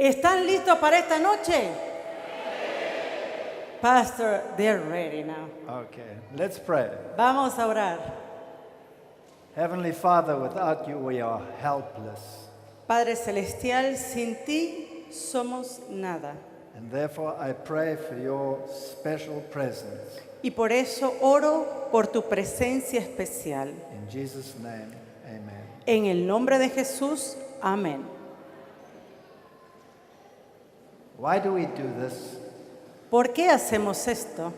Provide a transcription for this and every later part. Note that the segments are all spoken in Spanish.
¿Están listos para esta noche? Pastor, they're ready now. Okay, let's pray. Vamos a orar. Heavenly Father, without you we are helpless. Padre Celestial, sin ti somos nada. And therefore I pray for your special presence. Y por eso oro por tu presencia especial. In Jesus' name, amen. En el nombre de Jesús, amén. Why do we do this? ¿Por qué hacemos esto?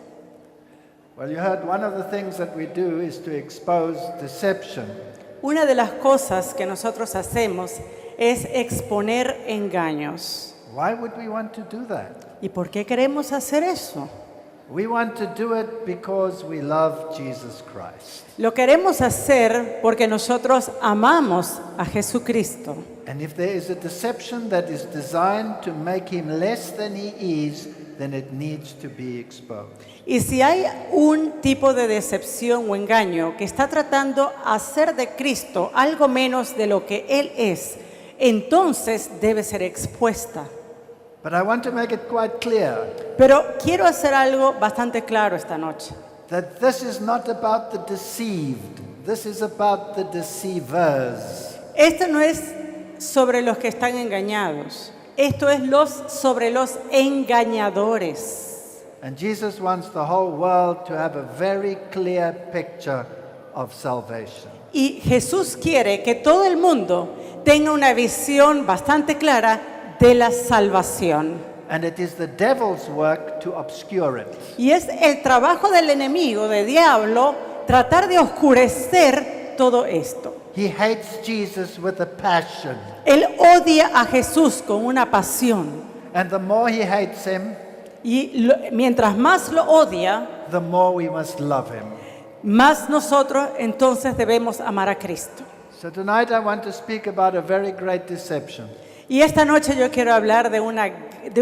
Well, you heard one of the things that we do is to expose deception. Una de las cosas que nosotros hacemos es exponer engaños. Why would we want to do that? ¿Y por qué queremos hacer eso? We want to do it because we love Jesus Christ. Lo queremos hacer porque nosotros amamos a Jesucristo. And if there is a deception that is designed to make him less than he is, then it needs to be exposed. Y si hay un tipo de decepción o engaño que está tratando hacer de Cristo algo menos de lo que Él es, entonces debe ser expuesta. But I want to make it quite clear Pero quiero hacer algo bastante claro esta noche. that this is not about the deceived. This is about the deceivers. Esto no es sobre los que están engañados. Esto es sobre los engañadores. And Jesus wants the whole world to have a very clear picture of salvation. Y Jesús quiere que todo el mundo tenga una visión bastante clara de la salvación. And it is the devil's work to obscure it. Y es el trabajo del enemigo, del diablo, tratar de oscurecer todo esto. He hates Jesus with a passion. Él odia a Jesús con una pasión. And the more he hates him, Y mientras más lo odia, the more we must love him. más nosotros entonces debemos amar a Cristo. So tonight I want to speak about a very great deception Y esta noche yo quiero hablar de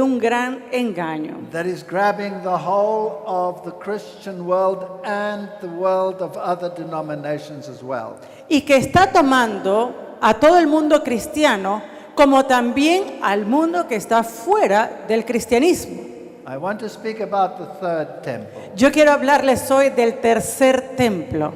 un gran engaño that is grabbing the whole of the Christian world and the world of other denominations as well. y que está tomando a todo el mundo cristiano como también al mundo que está fuera del cristianismo. I want to speak about the third temple. Yo quiero hablarles hoy del tercer templo.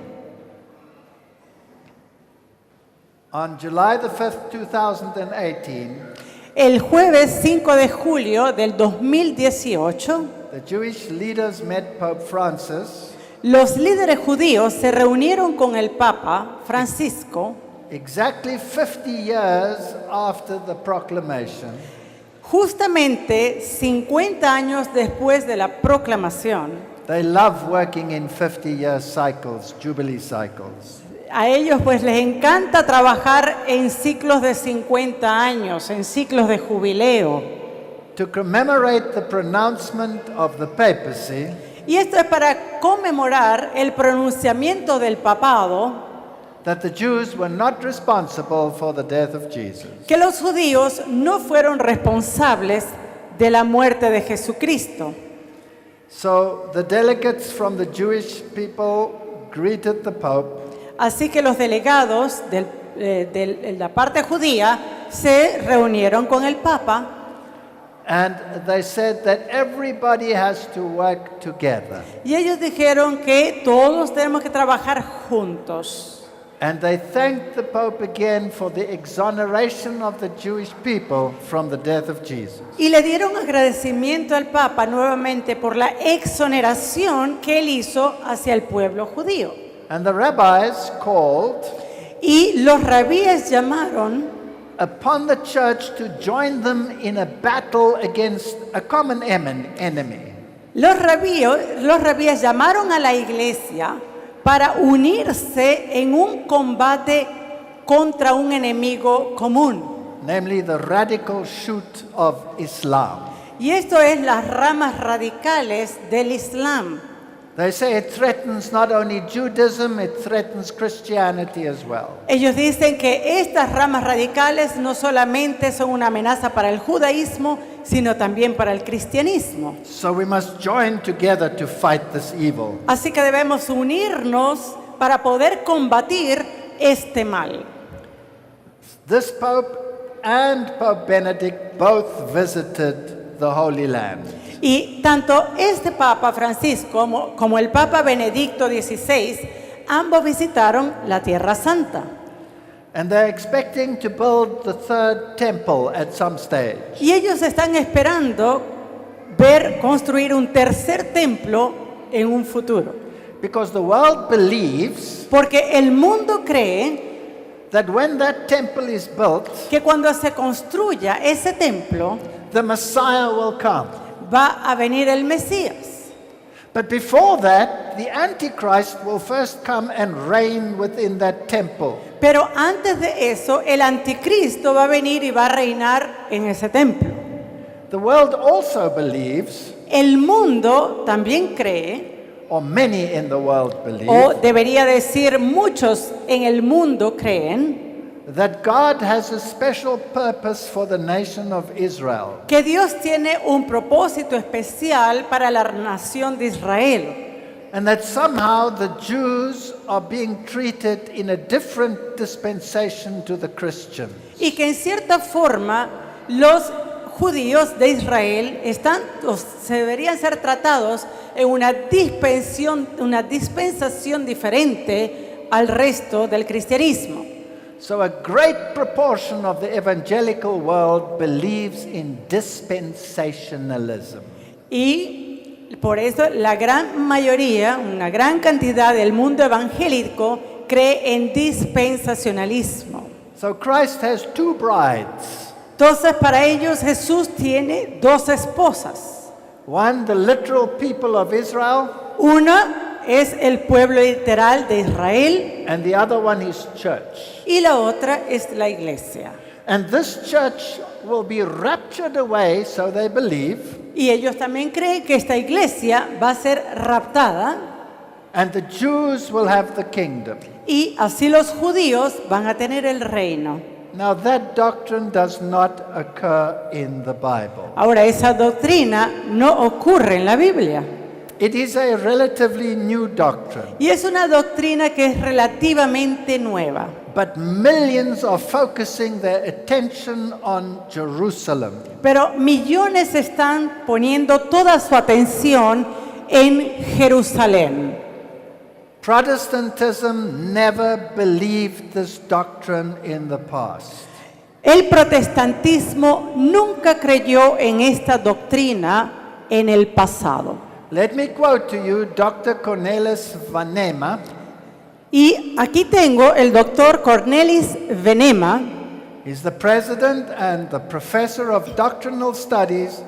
On July the 5th, 2018, El jueves 5 de julio del 2018, the Jewish leaders met Pope Francis los líderes judíos se reunieron con el Papa Francisco exactly 50 years after the proclamation justamente 50 años después de la proclamación. They love working in 50-year cycles, jubilee cycles. A ellos pues les encanta trabajar en ciclos de 50 años, en ciclos de jubileo. To commemorate the pronouncement of the papacy, Y esto es para conmemorar el pronunciamiento del papado that the Jews were not responsible for the death of Jesus. que los judíos no fueron responsables de la muerte de Jesucristo. So the delegates from the Jewish people greeted the Pope Así que los delegados de la parte judía se reunieron con el Papa and they said that everybody has to work together. y ellos dijeron que todos tenemos que trabajar juntos. And they thanked the Pope again for the exoneration of the Jewish people from the death of Jesus. Y le dieron agradecimiento al Papa nuevamente por la exoneración que él hizo hacia el pueblo judío. And the rabbis called Y los rabíes llamaron upon the church to join them in a battle against a common enemy. Los rabíes llamaron a la iglesia para unirse en un combate contra un enemigo común. Namely the radical shoot of Islam. Y esto es las ramas radicales del Islam. They say it threatens not only Judaism, it threatens Christianity as well. Ellos dicen que estas ramas radicales no solamente son una amenaza para el judaísmo, sino también para el cristianismo. So we must join together to fight this evil. Así que debemos unirnos para poder combatir este mal. This Pope and Pope Benedict both visited the Holy Land. Y tanto este Papa Francisco como el Papa Benedicto XVI, ambos visitaron la Tierra Santa. And they're expecting to build the third temple at some stage. Y ellos están esperando ver construir un tercer templo en un futuro. Because the world believes Porque el mundo cree that when that temple is built, que cuando se construya ese templo the Messiah will come. va a venir el Mesías. But before that, the Antichrist will first come and reign within that temple. Pero antes de eso, el anticristo va a venir y va a reinar en ese templo. The world also believes, El mundo también cree, or many in the world believe, o debería decir muchos en el mundo creen, that God has a special purpose for the nation of Israel. que Dios tiene un propósito especial para la nación de Israel. And that somehow the Jews are being treated in a different dispensation to the Christians. Y que en cierta forma los judíos de Israel se deberían ser tratados en una dispensación diferente al resto del cristianismo. So a great proportion of the evangelical world believes in dispensationalism. Y por eso la gran mayoría, una gran cantidad del mundo evangélico cree en dispensacionalismo. So Christ has two brides. Entonces para ellos Jesús tiene dos esposas. One, the literal people of Israel, Una es el pueblo literal de Israel and the other one is church. y la otra es la iglesia. And this church will be raptured away, so they believe, Y ellos también creen que esta iglesia va a ser raptada and the Jews will have the kingdom. y así los judíos van a tener el reino. Now that doctrine does not occur in the Bible. Ahora, esa doctrina no ocurre en la Biblia. It is a relatively new doctrine, Y es una doctrina que es relativamente nueva. but millions are focusing their attention on Jerusalem. Pero millones están poniendo toda su atención en Jerusalén. Protestantism never believed this doctrine in the past. El protestantismo nunca creyó en esta doctrina en el pasado. Let me quote to you Dr. Cornelis Vanema. Y aquí tengo el doctor Cornelis Venema. He's the president and the professor of doctrinal studies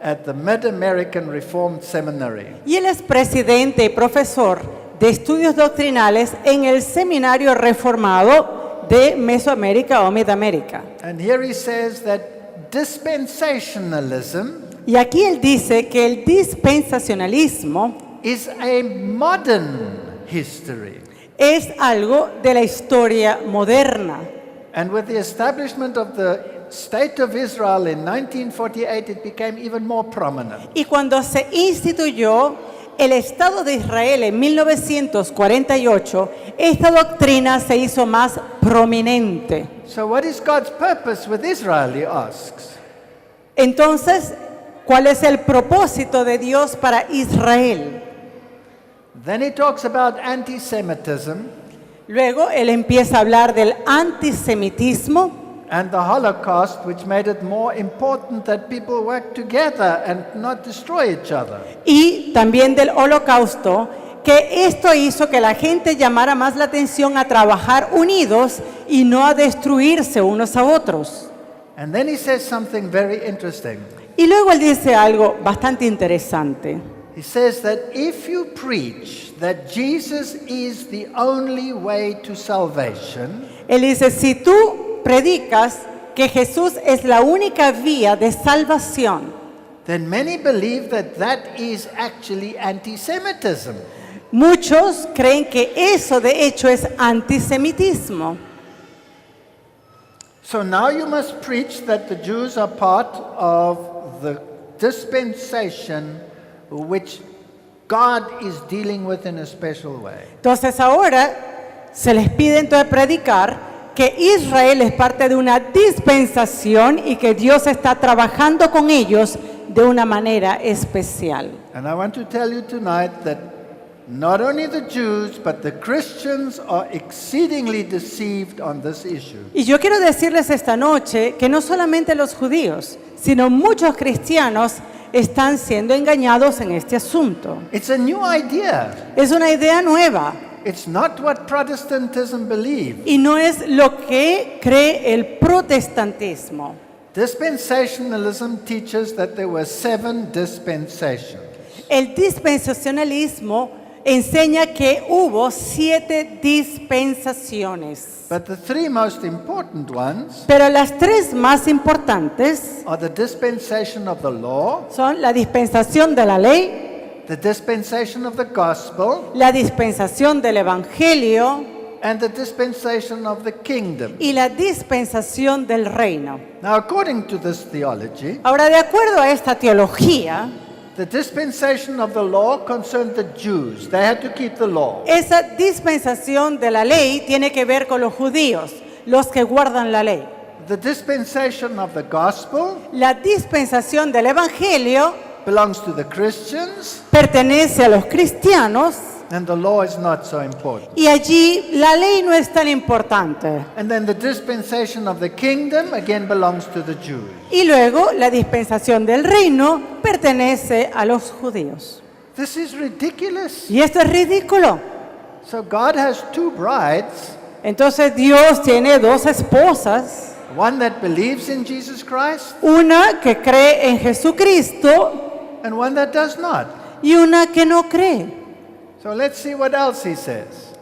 at the Mid-American Reformed Seminary. Y él es presidente y profesor de estudios doctrinales en el Seminario Reformado de Mesoamérica o Midamérica. And here he says that dispensationalism Y aquí él dice que el dispensacionalismo is a modern history. es algo de la historia moderna. And with the establishment of the State of Israel in 1948, it became even more prominent. Y cuando se instituyó el Estado de Israel en 1948, esta doctrina se hizo más prominente. So what is God's purpose with Israel, he asks. Entonces, ¿cuál es el propósito de Dios para Israel? Then he talks about anti-Semitism Luego él empieza a hablar del antisemitismo and the Holocaust, which made it more important that people work together and not destroy each other. y también del holocausto, que esto hizo que la gente llamara más la atención a trabajar unidos y no a destruirse unos a otros. And then he says something very interesting. Y luego él dice algo bastante interesante. He says that if you preach that Jesus is the only way to salvation, Él dice, si tú predicas que Jesús es la única vía de salvación, then many believe that that is actually anti-Semitism. muchos creen que eso de hecho es antisemitismo. So now you must preach that the Jews are part of the dispensation which God is dealing with in a special way. Entonces ahora se les pide entonces predicar que Israel es parte de una dispensación y que Dios está trabajando con ellos de una manera especial. And I want to tell you tonight that not only the Jews, but the Christians are exceedingly deceived on this issue. Y yo quiero decirles esta noche que no solamente los judíos, sino muchos cristianos están siendo engañados en este asunto. It's a new idea. Es una idea nueva It's not what Protestantism believes. y no es lo que cree el protestantismo. Dispensationalism teaches that there were 7 dispensations. El dispensacionalismo enseña que hubo 7 dispensaciones. But the 3 most important ones Pero las 3 más importantes are the dispensation of the law, son la dispensación de la ley, the dispensation of the gospel, la dispensación del evangelio and the dispensation of the kingdom. y la dispensación del reino. Now, according to this theology, Ahora, de acuerdo a esta teología, the dispensation of the law concerned the Jews. They had to keep the law. esa dispensación de la ley tiene que ver con los judíos, los que guardan la ley. The dispensation of the gospel La dispensación del evangelio belongs to the Christians, pertenece a los cristianos and the law is not so important. y allí la ley no es tan importante. And then the dispensation of the kingdom again belongs to the Jews. Y luego la dispensación del reino pertenece a los judíos. This is ridiculous. Y esto es ridículo. So God has 2 brides, Entonces Dios tiene 2 esposas, one that believes in Jesus Christ una que cree en Jesucristo and one that does not. y una que no cree. So let's see what else he says.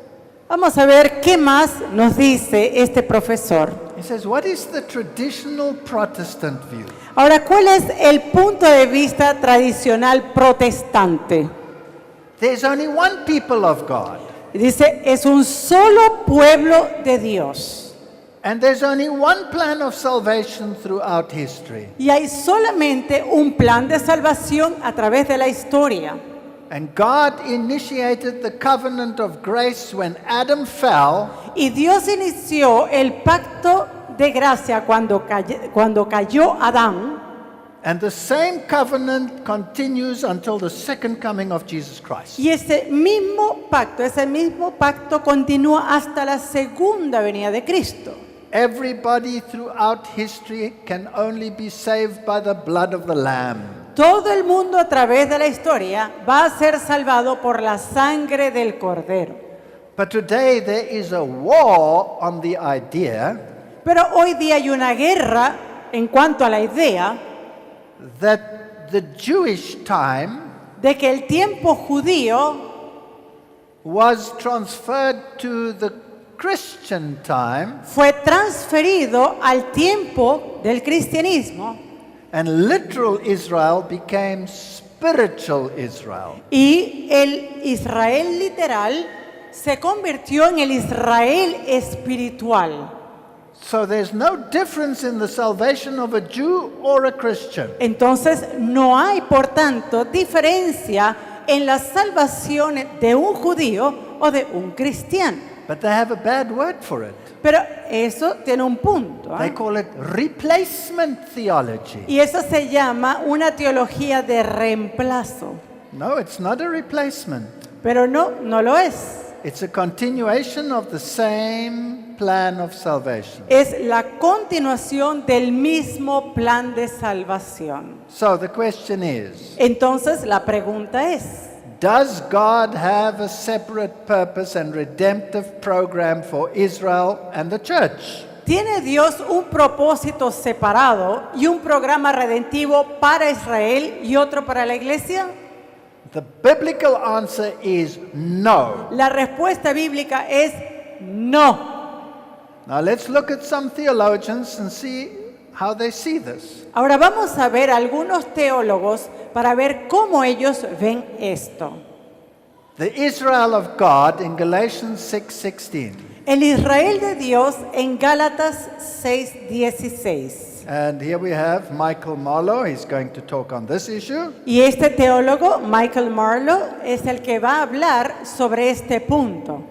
Vamos a ver qué más nos dice este profesor. He says, what is the traditional Protestant view? Ahora, ¿cuál es el punto de vista tradicional protestante? There's only one people of God, Dice, es un solo pueblo de Dios. and there's only one plan of salvation throughout history. Y hay solamente un plan de salvación a través de la historia. And God initiated the covenant of grace when Adam fell, Y Dios inició el pacto de gracia cuando cayó Adán. and the same covenant continues until the second coming of Jesus Christ. Y ese mismo pacto continúa hasta la segunda venida de Cristo. Everybody throughout history can only be saved by the blood of the Lamb. Todo el mundo a través de la historia va a ser salvado por la sangre del Cordero. But today there is a war on the idea Pero hoy día hay una guerra en cuanto a la idea that the Jewish time de que el tiempo judío was transferred to the Christian time, fue transferido al tiempo del cristianismo and literal Israel became spiritual Israel. y el Israel literal se convirtió en el Israel espiritual. So there's no difference in the salvation of a Jew or a Christian. Entonces no hay, por tanto, diferencia en la salvación de un judío o de un cristiano. But they have a bad word for it. Pero eso tiene un punto. They call it replacement theology. Y eso se llama una teología de reemplazo. No, it's not a replacement. Pero no lo es. It's a continuation of the same plan of salvation. Es la continuación del mismo plan de salvación. So the question is, Entonces la pregunta es, does God have a separate purpose and redemptive program for Israel and the church? ¿tiene Dios un propósito separado y un programa redentivo para Israel y otro para la iglesia? The biblical answer is no. La respuesta bíblica es no. Now let's look at some theologians and see how they see this. Ahora vamos a ver algunos teólogos para ver cómo ellos ven esto. The Israel of God in Galatians 6:16. El Israel de Dios en Gálatas 6:16. And here we have Michael Marlowe. He's going to talk on this issue. Y este teólogo, Michael Marlowe, es el que va a hablar sobre este punto.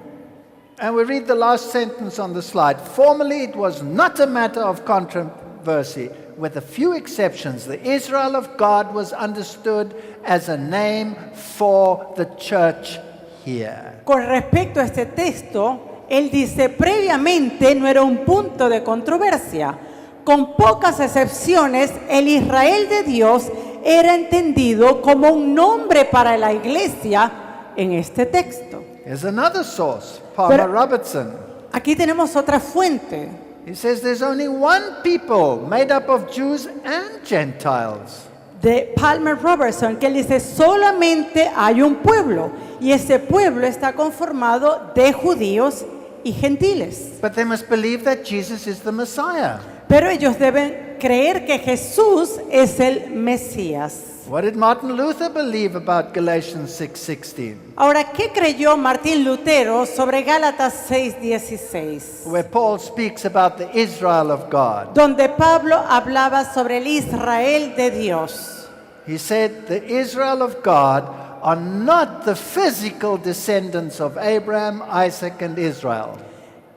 And we read the last sentence on the slide. Formerly it was not a matter of controversy. With a few exceptions, the Israel of God was understood as a name for the church here. Con respecto a este texto, él dice, previamente no era un punto de controversia. Con pocas excepciones, el Israel de Dios era entendido como un nombre para la iglesia en este texto. Here's another source, Palmer Pero- Robertson. Aquí tenemos otra fuente. He says there's only one people made up of Jews and Gentiles. De Palmer Robertson, que él dice, solamente hay un pueblo, y ese pueblo está conformado de judíos y gentiles. But they must believe that Jesus is the Messiah. Pero ellos deben creer que Jesús es el Mesías. What did Martin Luther believe about Galatians 6:16, Ahora, ¿qué creyó Martín Lutero sobre Gálatas 6:16? where Paul speaks about the Israel of God? Donde Pablo hablaba sobre el Israel de Dios. He said the Israel of God are not the physical descendants of Abraham, Isaac, and Israel.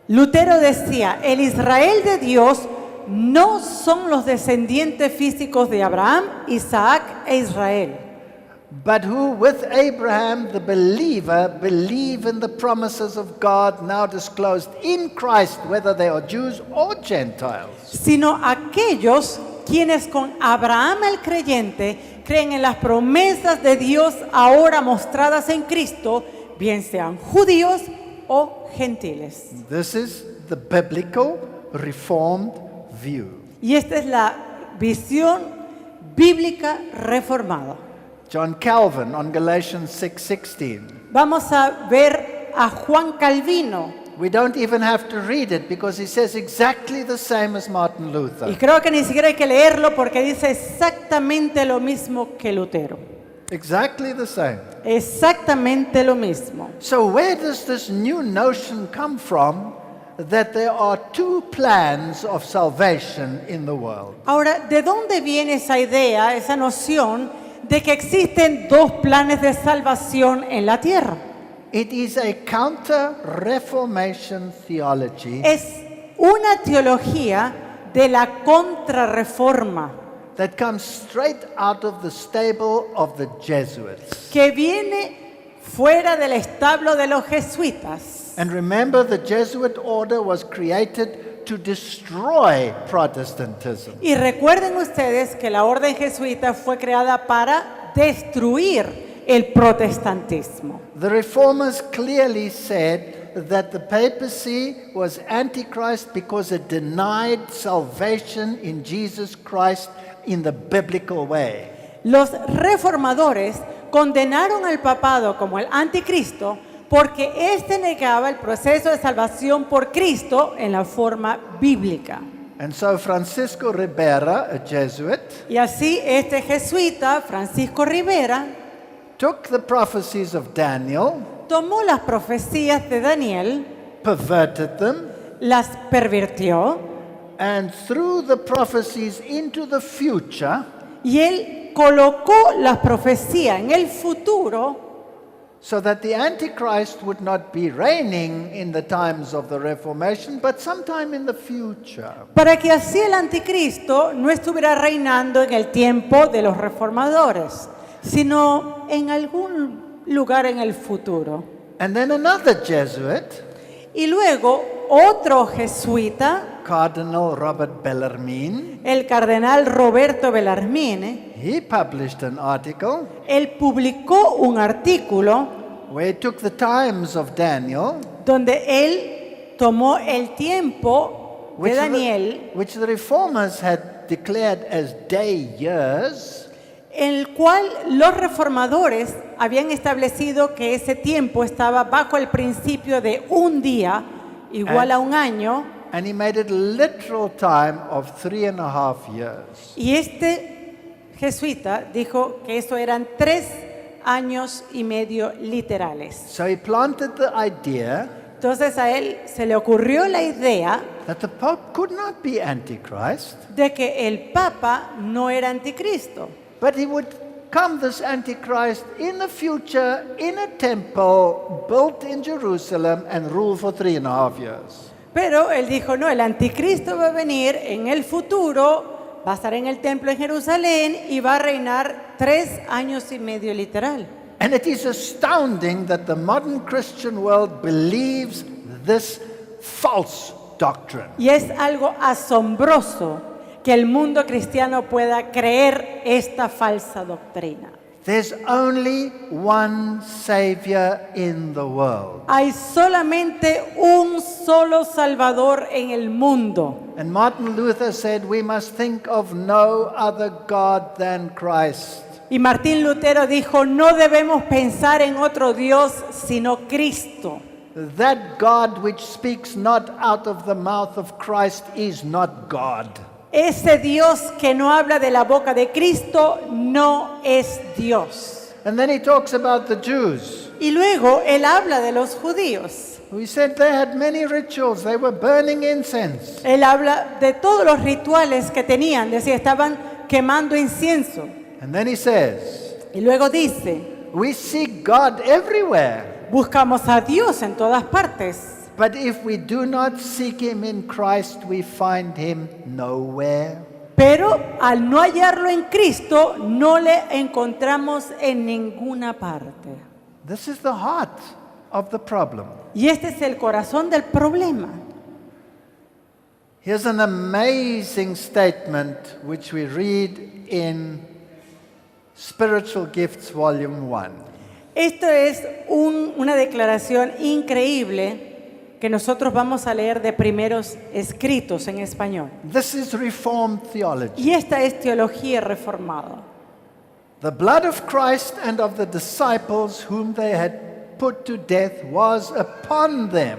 Lutero decía, el Israel de Dios no son los descendientes físicos de Abraham, Isaac e Israel, But who with Abraham the believer believe in the promises of God now disclosed in Christ, whether they are Jews or Gentiles. sino aquellos quienes con Abraham el creyente creen en las promesas de Dios ahora mostradas en Cristo, bien sean judíos o gentiles. This is the biblical reformed view. Y esta es la visión bíblica reformada. John Calvin on Galatians 6:16. Vamos a ver a Juan Calvino. We don't even have to read it because he says exactly the same as Martin Y Luther. creo que ni siquiera hay que leerlo porque dice exactamente lo mismo que Lutero. Exactly the same. Exactamente lo mismo. So where does this new notion come from that there are two plans of salvation in the world? Ahora, ¿de dónde viene esa idea, esa noción de que existen dos planes de salvación en la tierra? It is a counter-reformation theology Es una teología de la contrarreforma that comes straight out of the stable of the Jesuits. que viene fuera del establo de los jesuitas. And remember, the Jesuit order was created to destroy Protestantism. Y recuerden ustedes que la orden jesuita fue creada para destruir el protestantismo. The reformers clearly said that the papacy was antichrist because it denied salvation in Jesus Christ in the biblical way. Los reformadores condenaron al papado como el anticristo porque éste negaba el proceso de salvación por Cristo en la forma bíblica. And so Francisco Ribera, a Jesuit, Y así este jesuita, Francisco Rivera, took the prophecies of Daniel, tomó las profecías de Daniel, perverted them, las pervirtió and threw the prophecies into the future y él colocó las profecías en el futuro so that the Antichrist would not be reigning in the times of the Reformation, but sometime in the future. para que así el anticristo no estuviera reinando en el tiempo de los reformadores, sino en algún lugar en el futuro. And then another Jesuit, Y luego otro jesuita, Cardinal Robert Bellarmine, el cardenal Roberto Bellarmine, he published an article él publicó un artículo where he took the times of Daniel, donde él tomó el tiempo de Daniel, which the reformers had declared as day years, en el cual los reformadores habían establecido que ese tiempo estaba bajo el principio de un día igual a un año, and he made it literal time of 3.5 years. y este jesuita dijo que eso eran 3 años y medio literales. So he planted the idea Entonces a él se le ocurrió la idea that the Pope could not be Antichrist, de que el Papa no era anticristo, but he would come this Antichrist in the future in a temple built in Jerusalem and rule for 3.5 years. Pero él dijo, no, el anticristo va a venir en el futuro, va a estar en el templo en Jerusalén y va a reinar 3 años y medio literal. And it is astounding that the modern Christian world believes this false doctrine. Y es algo asombroso que el mundo cristiano pueda creer esta falsa doctrina. There's only one Savior in the world. Hay solamente un solo Salvador en el mundo. And Martin Luther said we must think of no other God than Christ. Y Martín Lutero dijo, no debemos pensar en otro Dios sino Cristo. That God which speaks not out of the mouth of Christ is not God. Ese Dios que no habla de la boca de Cristo no es Dios. And then he talks about the Jews. Y luego él habla de los judíos. We said they had many rituals. They were burning incense. Él habla de todos los rituales que tenían, decía, estaban quemando incienso. And then he says, Y luego dice, we seek God everywhere. buscamos a Dios en todas partes. But if we do not seek him in Christ, we find him nowhere. Pero al no hallarlo en Cristo, no le encontramos en ninguna parte. This is the heart of the problem. Y este es el corazón del problema. Here's an amazing statement which we read in Spiritual Gifts, Volume 1. Esto es una declaración increíble que nosotros vamos a leer de primeros escritos en español. This is Reformed theology. Y esta es teología reformada. The blood of Christ and of the disciples whom they had put to death was upon them.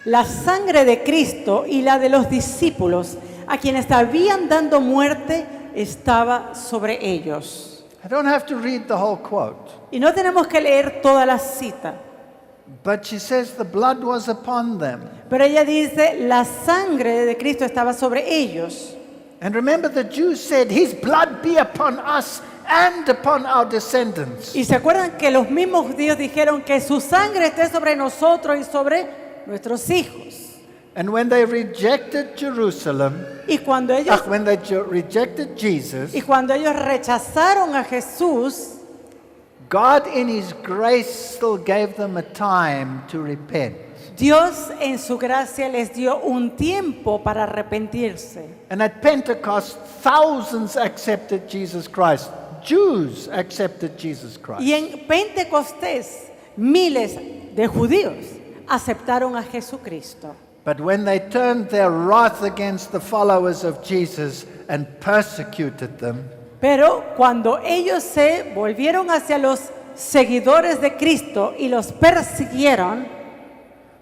La sangre de Cristo y la de los discípulos a quienes habían dado muerte estaba sobre ellos. I don't have to read the whole quote, Y no tenemos que leer toda la cita, but she says the blood was upon them. pero ella dice, la sangre de Cristo estaba sobre ellos. And remember, the Jews said, his blood be upon us and upon our descendants. Y se acuerdan que los mismos judíos dijeron que su sangre esté sobre nosotros y sobre nuestros hijos. And when they rejected Jerusalem, Y cuando ellos, when they rejected Jesus, rechazaron a Jesús, God in his grace still gave them a time to repent. Dios en su gracia les dio un tiempo para arrepentirse. And at Pentecost, thousands accepted Jesus Christ. Jews accepted Jesus Christ. Y en Pentecostés, miles de judíos aceptaron a Jesucristo. But when they turned their wrath against the followers of Jesus and persecuted them, Pero cuando ellos se volvieron hacia los seguidores de Cristo y los persiguieron,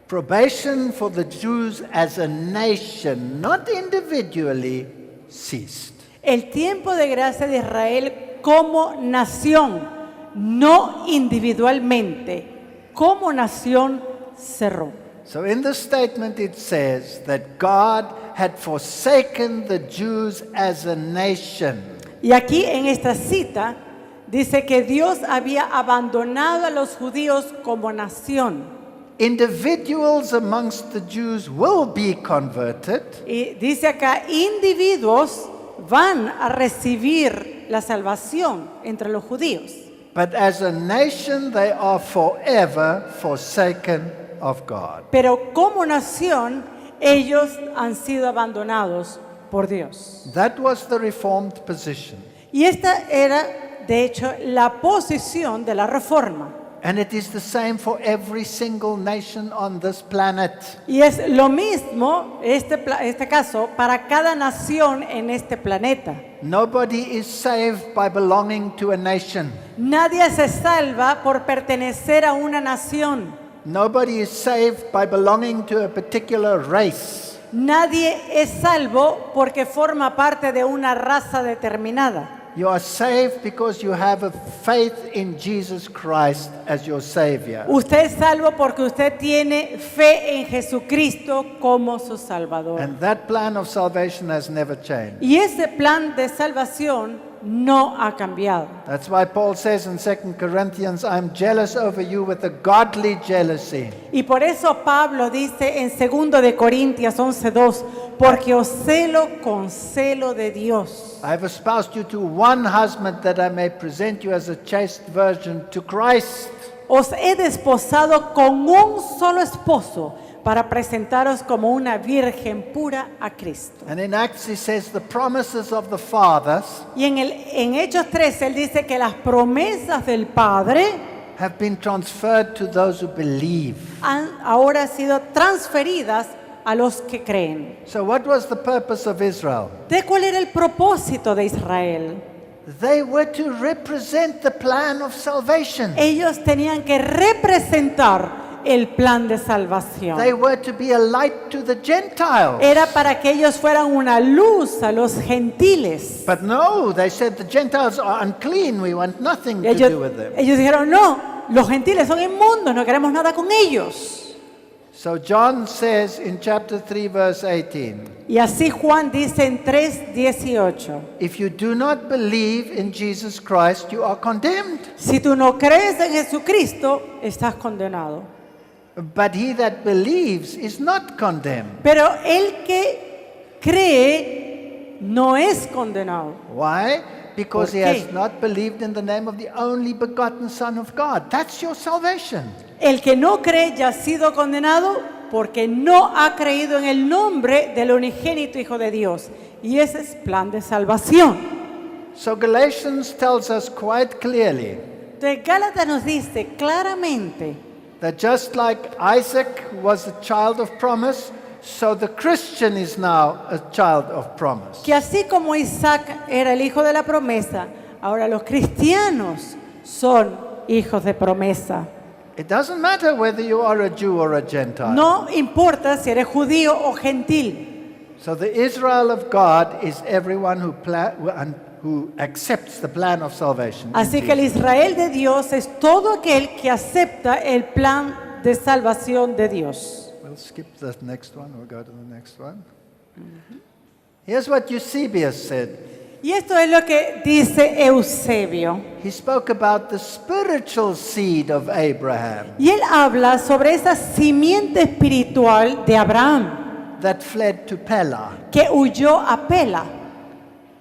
probation for the Jews as a nation, not individually, ceased. el tiempo de gracia de Israel como nación, no individualmente, como nación cerró. So in the statement it says that God had forsaken the Jews as a nation. Y aquí en esta cita dice que Dios había abandonado a los judíos como nación. Individuals amongst the Jews will be converted, Y dice acá, individuos van a recibir la salvación entre los judíos. but as a nation they are forever forsaken of God. Pero como nación, ellos han sido abandonados por Dios. That was the Reformed position. Y esta era, de hecho, la posición de la Reforma. And it is the same for every single nation on this planet. Y es lo mismo, este caso, para cada nación en este planeta. Nobody is saved by belonging to a nation. Nadie se salva por pertenecer a una nación. Nobody is saved by belonging to a particular race. Nadie es salvo porque forma parte de una raza determinada. You are saved because you have a faith in Jesus Christ as your Savior. Usted es salvo porque usted tiene fe en Jesucristo como su Salvador. And that plan of salvation has never changed. Y ese plan de salvación no ha cambiado. That's why Paul says in 2 Corinthians, I'm jealous over you with a godly jealousy. Y por eso Pablo dice en 2 de Corintios 11:2, porque os celo con celo de Dios. I have espoused you to one husband that I may present you as a chaste virgin to Christ. Os he desposado con un solo esposo para presentaros como una virgen pura a Cristo. And in Acts he says the promises of the fathers Y en Hechos 13 él dice que las promesas del Padre have been transferred to those who believe. han ahora sido transferidas a los que creen. So what was the purpose of Israel? ¿De cuál era el propósito de Israel? They were to represent the plan of salvation. Ellos tenían que representar el plan de salvación. They were to be a light to the Gentiles. Era para que ellos fueran una luz a los gentiles. But no, they said the Gentiles are unclean. We want nothing to do with them. Ellos dijeron, no, los gentiles son inmundos, no queremos nada con ellos. So John says in chapter 3 verse 18, Y así Juan dice en 3:18, if you do not believe in Jesus Christ, you are condemned. si tú no crees en Jesucristo, estás condenado. But he that believes is not condemned. Pero el que cree no es condenado. Why? Because ¿Por he qué? has not believed in the name of the only begotten Son of God. That's your salvation. El que no cree ya ha sido condenado porque no ha creído en el nombre del unigénito Hijo de Dios. Y ese es plan de salvación. So Galatians tells us quite clearly Entonces Gálatas nos dice claramente that just like Isaac was a child of promise, so the Christian is now a child of promise. que así como Isaac era el hijo de la promesa, ahora los cristianos son hijos de promesa. It doesn't matter whether you are a Jew or a Gentile. No importa si eres judío o gentil. So the Israel of God is everyone who accepts the plan of salvation. Así que el Israel de Dios es todo aquel que acepta el plan de salvación de Dios. We'll skip the next one. We'll go to the next one. Here's what Eusebius said. Y esto es lo que dice Eusebio. He spoke about the spiritual seed of Abraham Y él habla sobre esa simiente espiritual de Abraham that fled to Pella. que huyó a Pela.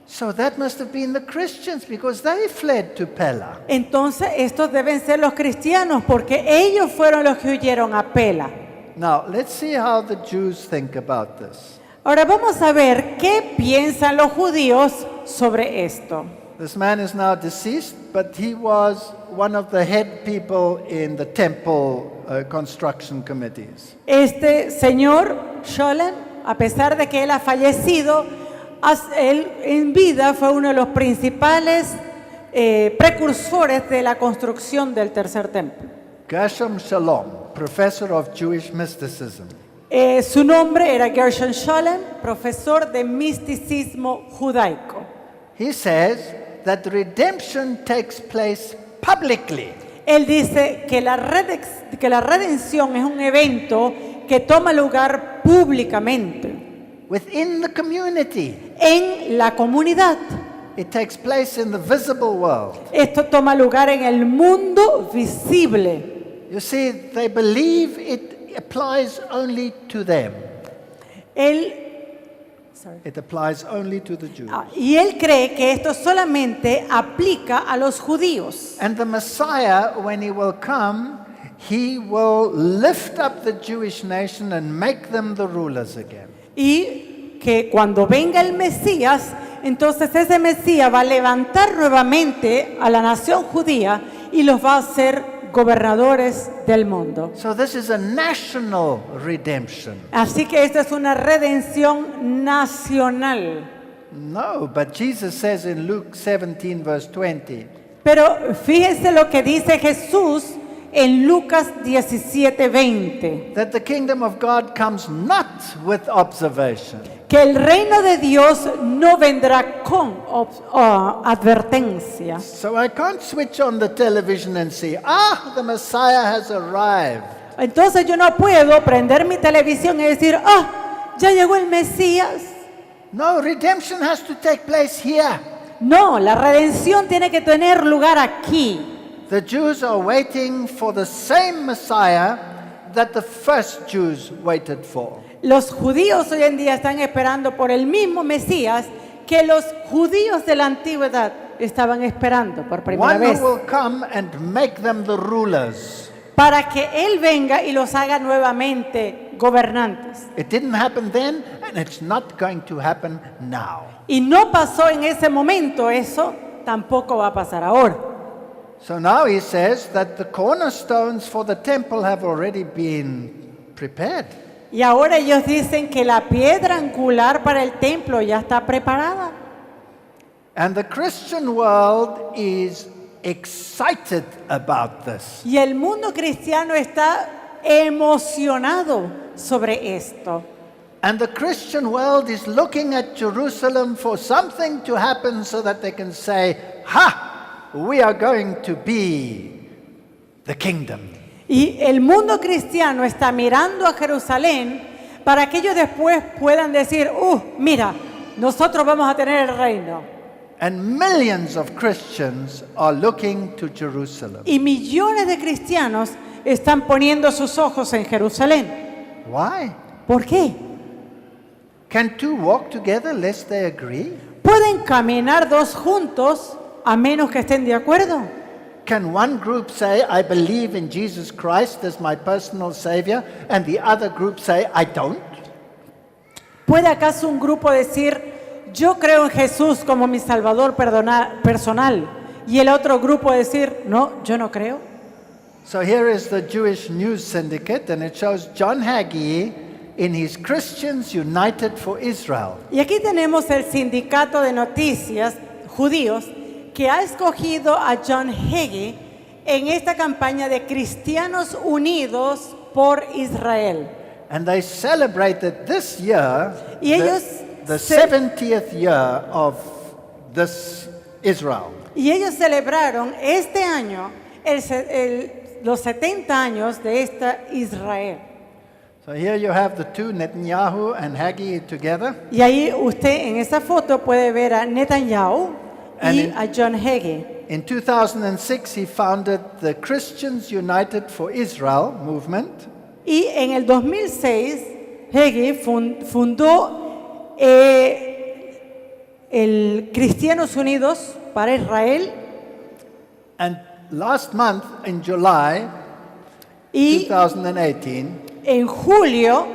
So that must have been the Christians because they fled to Pella. Entonces estos deben ser los cristianos porque ellos fueron los que huyeron a Pela. Now, let's see how the Jews think about this. Ahora vamos a ver qué piensan los judíos sobre esto. This man is now deceased, but he was one of the head people in the temple construction committees. Este señor Sholem, a pesar de que él ha fallecido, él en vida fue uno de los principales precursores de la construcción del tercer templo. Gershom Shalom, professor of Jewish mysticism. Su nombre era Gershom Sholem, profesor de misticismo judaico. He says that redemption takes place publicly. Él dice que la redención es un evento que toma lugar públicamente, Within the community. en la comunidad. It takes place in the visible world. Esto toma lugar en el mundo visible. You see, they believe it applies only to them. It applies only to the Jews. Y él cree que esto solamente aplica a los judíos. And the Messiah, when he will come, he will lift up the Jewish nation and make them the rulers again. Y que cuando venga el Mesías, entonces ese Mesías va a levantar nuevamente a la nación judía y los va a hacer gobernadores del mundo. So this is a national redemption. Así que esta es una redención nacional. No, but Jesus says in Luke 17 verse 20, Pero fíjense lo que dice Jesús en Lucas 17:20. that the kingdom of God comes not with observation. Que el reino de Dios no vendrá con advertencia. So I can't switch on the television and say, the Messiah has arrived. Entonces yo no puedo prender mi televisión y decir, ya llegó el Mesías. No, redemption has to take place here. No, la redención tiene que tener lugar aquí. The Jews are waiting for the same Messiah that the first Jews waited for. Los judíos hoy en día están esperando por el mismo Mesías que los judíos de la antigüedad estaban esperando por primera One vez, who will come and make them the rulers. para que Él venga y los haga nuevamente gobernantes. It didn't happen then, and it's not going to happen now. Y no pasó en ese momento eso, tampoco va a pasar ahora. So now he says that the cornerstones for the temple have already been prepared. Y ahora ellos dicen que la piedra angular para el templo ya está preparada. And the Christian world is excited about this. Y el mundo cristiano está emocionado sobre esto. And the Christian world is looking at Jerusalem for something to happen so that they can say, ha, we are going to be the kingdom. Y el mundo cristiano está mirando a Jerusalén para que ellos después puedan decir, mira, nosotros vamos a tener el reino. And millions of Christians are looking to Jerusalem. Y millones de cristianos están poniendo sus ojos en Jerusalén. Why? ¿Por qué? Can two walk together lest they agree? ¿Pueden caminar dos juntos a menos que estén de acuerdo? Can one group say, I believe in Jesus Christ as my personal Savior, and the other group say, I don't? ¿Puede acaso un grupo decir, yo creo en Jesús como mi Salvador personal, y el otro grupo decir, no, yo no creo? So here is the Jewish News Syndicate, and it shows John Hagee in his Christians United for Israel. Y aquí tenemos el sindicato de noticias judíos que ha escogido a John Hagee en esta campaña de Cristianos Unidos por Israel. And they celebrated this year Y ellos the 70th year of this Israel. Y ellos celebraron este año los 70 años de esta Israel. So here you have the two, Netanyahu and Hagee, together. Y ahí usted en esa foto puede ver a Netanyahu y a John Hagee. In 2006, he founded the Christians United for Israel movement. Y en el 2006, Hagee fundó el Cristianos Unidos para Israel. And last month, in July Y 2018, en julio,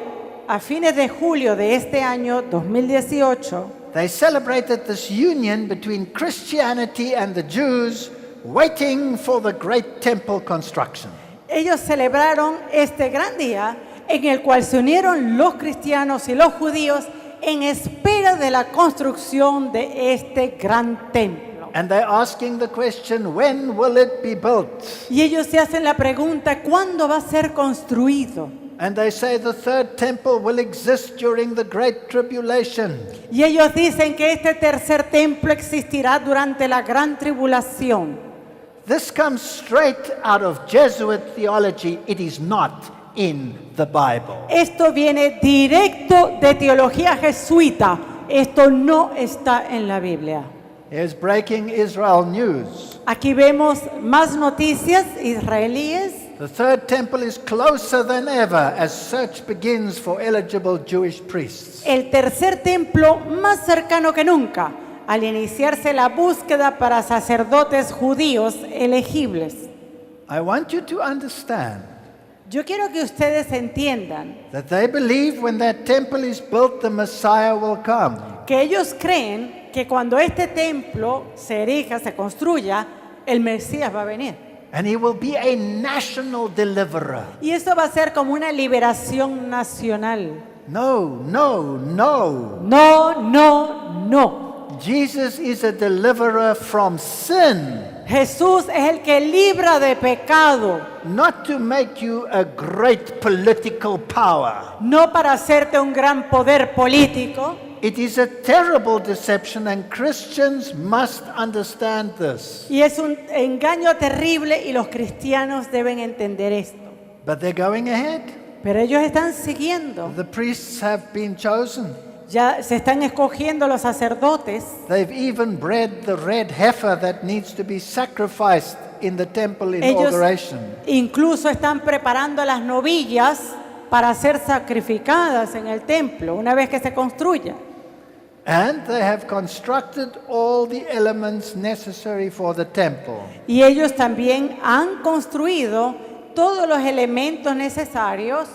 a fines de julio de este año 2018, they celebrated this union between Christianity and the Jews, waiting for the great temple construction. ellos celebraron este gran día en el cual se unieron los cristianos y los judíos en espera de la construcción de este gran templo. And they're asking the question, when will it be built? Y ellos se hacen la pregunta, ¿cuándo va a ser construido? And they say the third temple will exist during the Great Tribulation. Y ellos dicen que este tercer templo existirá durante la gran tribulación. This comes straight out of Jesuit theology. It is not in the Bible. Esto viene directo de teología jesuita. Esto no está en la Biblia. Here's breaking Israel news. Aquí vemos más noticias israelíes. The third temple is closer than ever as search begins for eligible Jewish priests. El tercer templo más cercano que nunca al iniciarse la búsqueda para sacerdotes judíos elegibles. I want you to understand Yo quiero que ustedes entiendan that they believe when that temple is built, the Messiah will come. que ellos creen que cuando este templo se erija, se construya, el Mesías va a venir. And he will be a national deliverer. Y eso va a ser como una liberación nacional. No, no, no. No, no, no. Jesus is a deliverer from sin, Jesús es el que libra de pecado, not to make you a great political power. no para hacerte un gran poder político. It is a terrible deception, and Christians must understand this. Y es un engaño terrible y los cristianos deben entender esto. But they're going ahead. Pero ellos están siguiendo. The priests have been chosen. Ya se están escogiendo los sacerdotes. They've even bred the red heifer that needs to be sacrificed in the temple Ellos inauguration. incluso están preparando las novillas para ser sacrificadas en el templo una vez que se construya. And they have constructed all the elements necessary for the temple. Y ellos también han construido todos los elementos necesarios.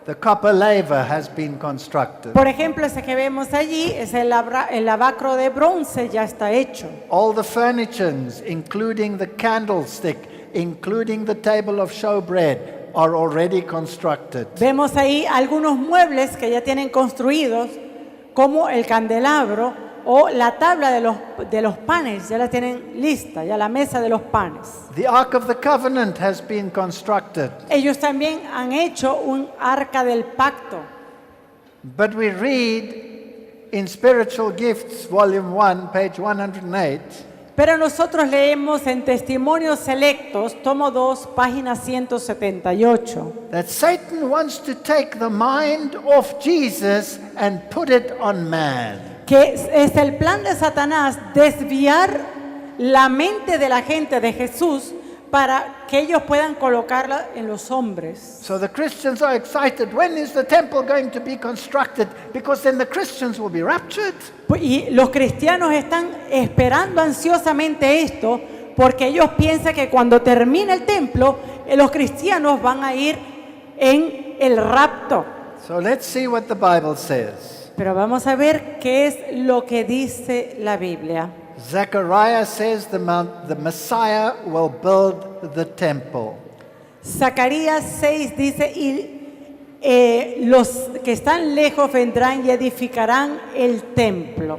The copper laver has been constructed. Por ejemplo, ese que vemos allí es el lavacro de bronce, ya está hecho. All the furnitures, including the candlestick, including the table of showbread, are already constructed. Vemos ahí algunos muebles que ya tienen construidos, como el candelabro o la tabla de los panes, ya la tienen lista, ya la mesa de los panes. The Ark of the Covenant has been constructed. Ellos también han hecho un arca del pacto. But we read in Spiritual Gifts, Volume 1, page 108, Pero nosotros leemos en Testimonios Selectos, tomo 2, página 178, that Satan wants to take the mind of Jesus and put it on man. que es el plan de Satanás desviar la mente de la gente de Jesús para que ellos puedan colocarla en los hombres. So the Christians are excited. When is the temple going to be constructed? Because then the Christians will be raptured. Y los cristianos están esperando ansiosamente esto porque ellos piensan que cuando termine el templo, los cristianos van a ir en el rapto. So let's see what the Bible says. Pero vamos a ver qué es lo que dice la Biblia. Zechariah says the Messiah will build the temple. Zacarías 6 dice, los que están lejos vendrán y edificarán el templo.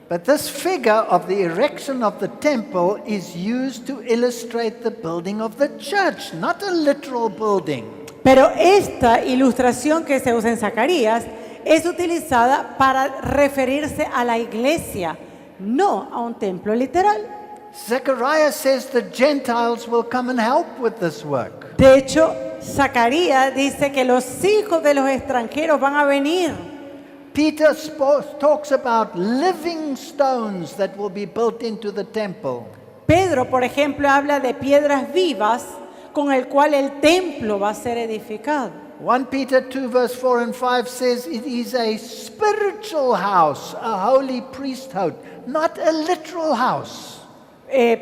But this figure of the erection of the temple is used to illustrate the building of the church, not a literal building. Pero esta ilustración que se usa en Zacarías es utilizada para referirse a la iglesia, no a un templo literal. Zechariah says the Gentiles will come and help with this work. De hecho, Zacarías dice que los hijos de los extranjeros van a venir. Peter talks about living stones that will be built into the temple. Pedro, por ejemplo, habla de piedras vivas con el cual el templo va a ser edificado. 1 Peter 2 verse 4 and 5 says it is a spiritual house, a holy priesthood, not a literal house.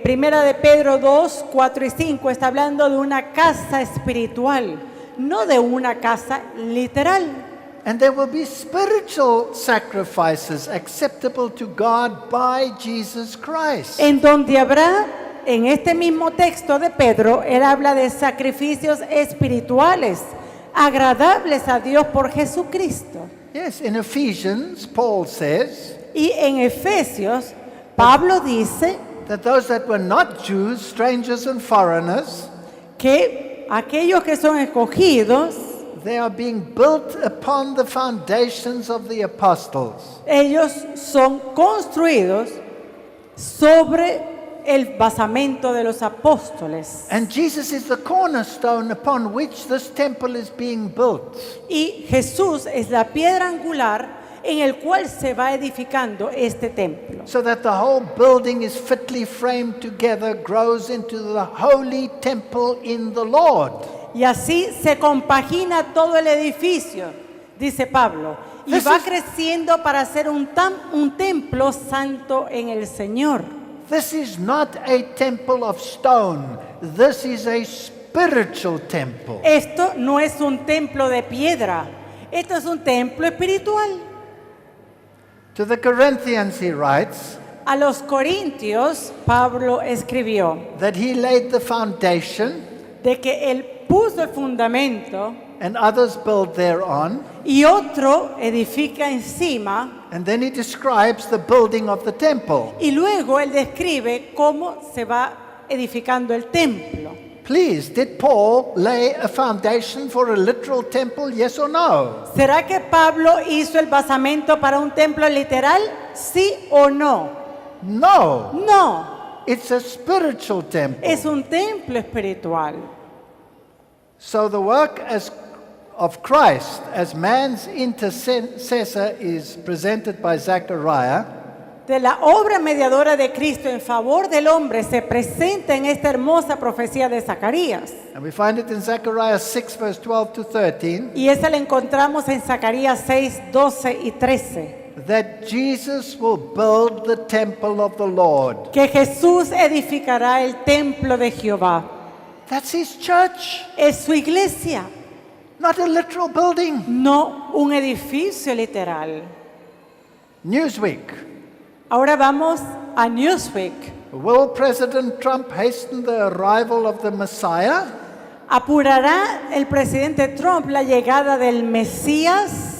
Primera de Pedro 2, 4 y 5 está hablando de una casa espiritual, no de una casa literal. And there will be spiritual sacrifices acceptable to God by Jesus Christ. En donde habrá, en este mismo texto de Pedro, él habla de sacrificios espirituales, agradables a Dios por Jesucristo. Yes, in Ephesians, Paul says Y en Efesios, Pablo dice that those that were not Jews, strangers and foreigners, que aquellos que son escogidos, they are being built upon the foundations of the apostles. ellos son construidos sobre el basamento de los apóstoles. And Jesus is the cornerstone upon which this temple is being built. Y Jesús es la piedra angular en el cual se va edificando este templo. So that the whole building is fitly framed together, grows into the holy temple in the Lord. Y así se compagina todo el edificio, dice Pablo, y This va is- creciendo para ser un templo santo en el Señor. This is not a temple of stone. This is a spiritual temple. Esto no es un templo de piedra, esto es un templo espiritual. To the Corinthians he writes A los Corintios, Pablo escribió that he laid the foundation de que él puso el fundamento and others build thereon. y otro edifica encima, And then he describes the building of the temple. y luego él describe cómo se va edificando el templo. Please, did Paul lay a foundation for a literal temple? Yes or no? ¿Será que Pablo hizo el basamento para un templo literal? ¿Sí o no? No. No, It's a spiritual temple. es un templo espiritual. So the work of Christ as man's intercessor is presented by Zechariah, de la obra mediadora de Cristo en favor del hombre se presenta en esta hermosa profecía de Zacarías. and we find it in Zechariah 6 verse 12 to 13, Y esa la encontramos en Zacarías 6, 12 y 13. that Jesus will build the temple of the Lord. Que Jesús edificará el templo de Jehová. That's his church, Es su iglesia, not a literal building. no un edificio literal. Newsweek. Ahora vamos a Newsweek. Will President Trump hasten the arrival of the Messiah? ¿Apurará el presidente Trump la llegada del Mesías?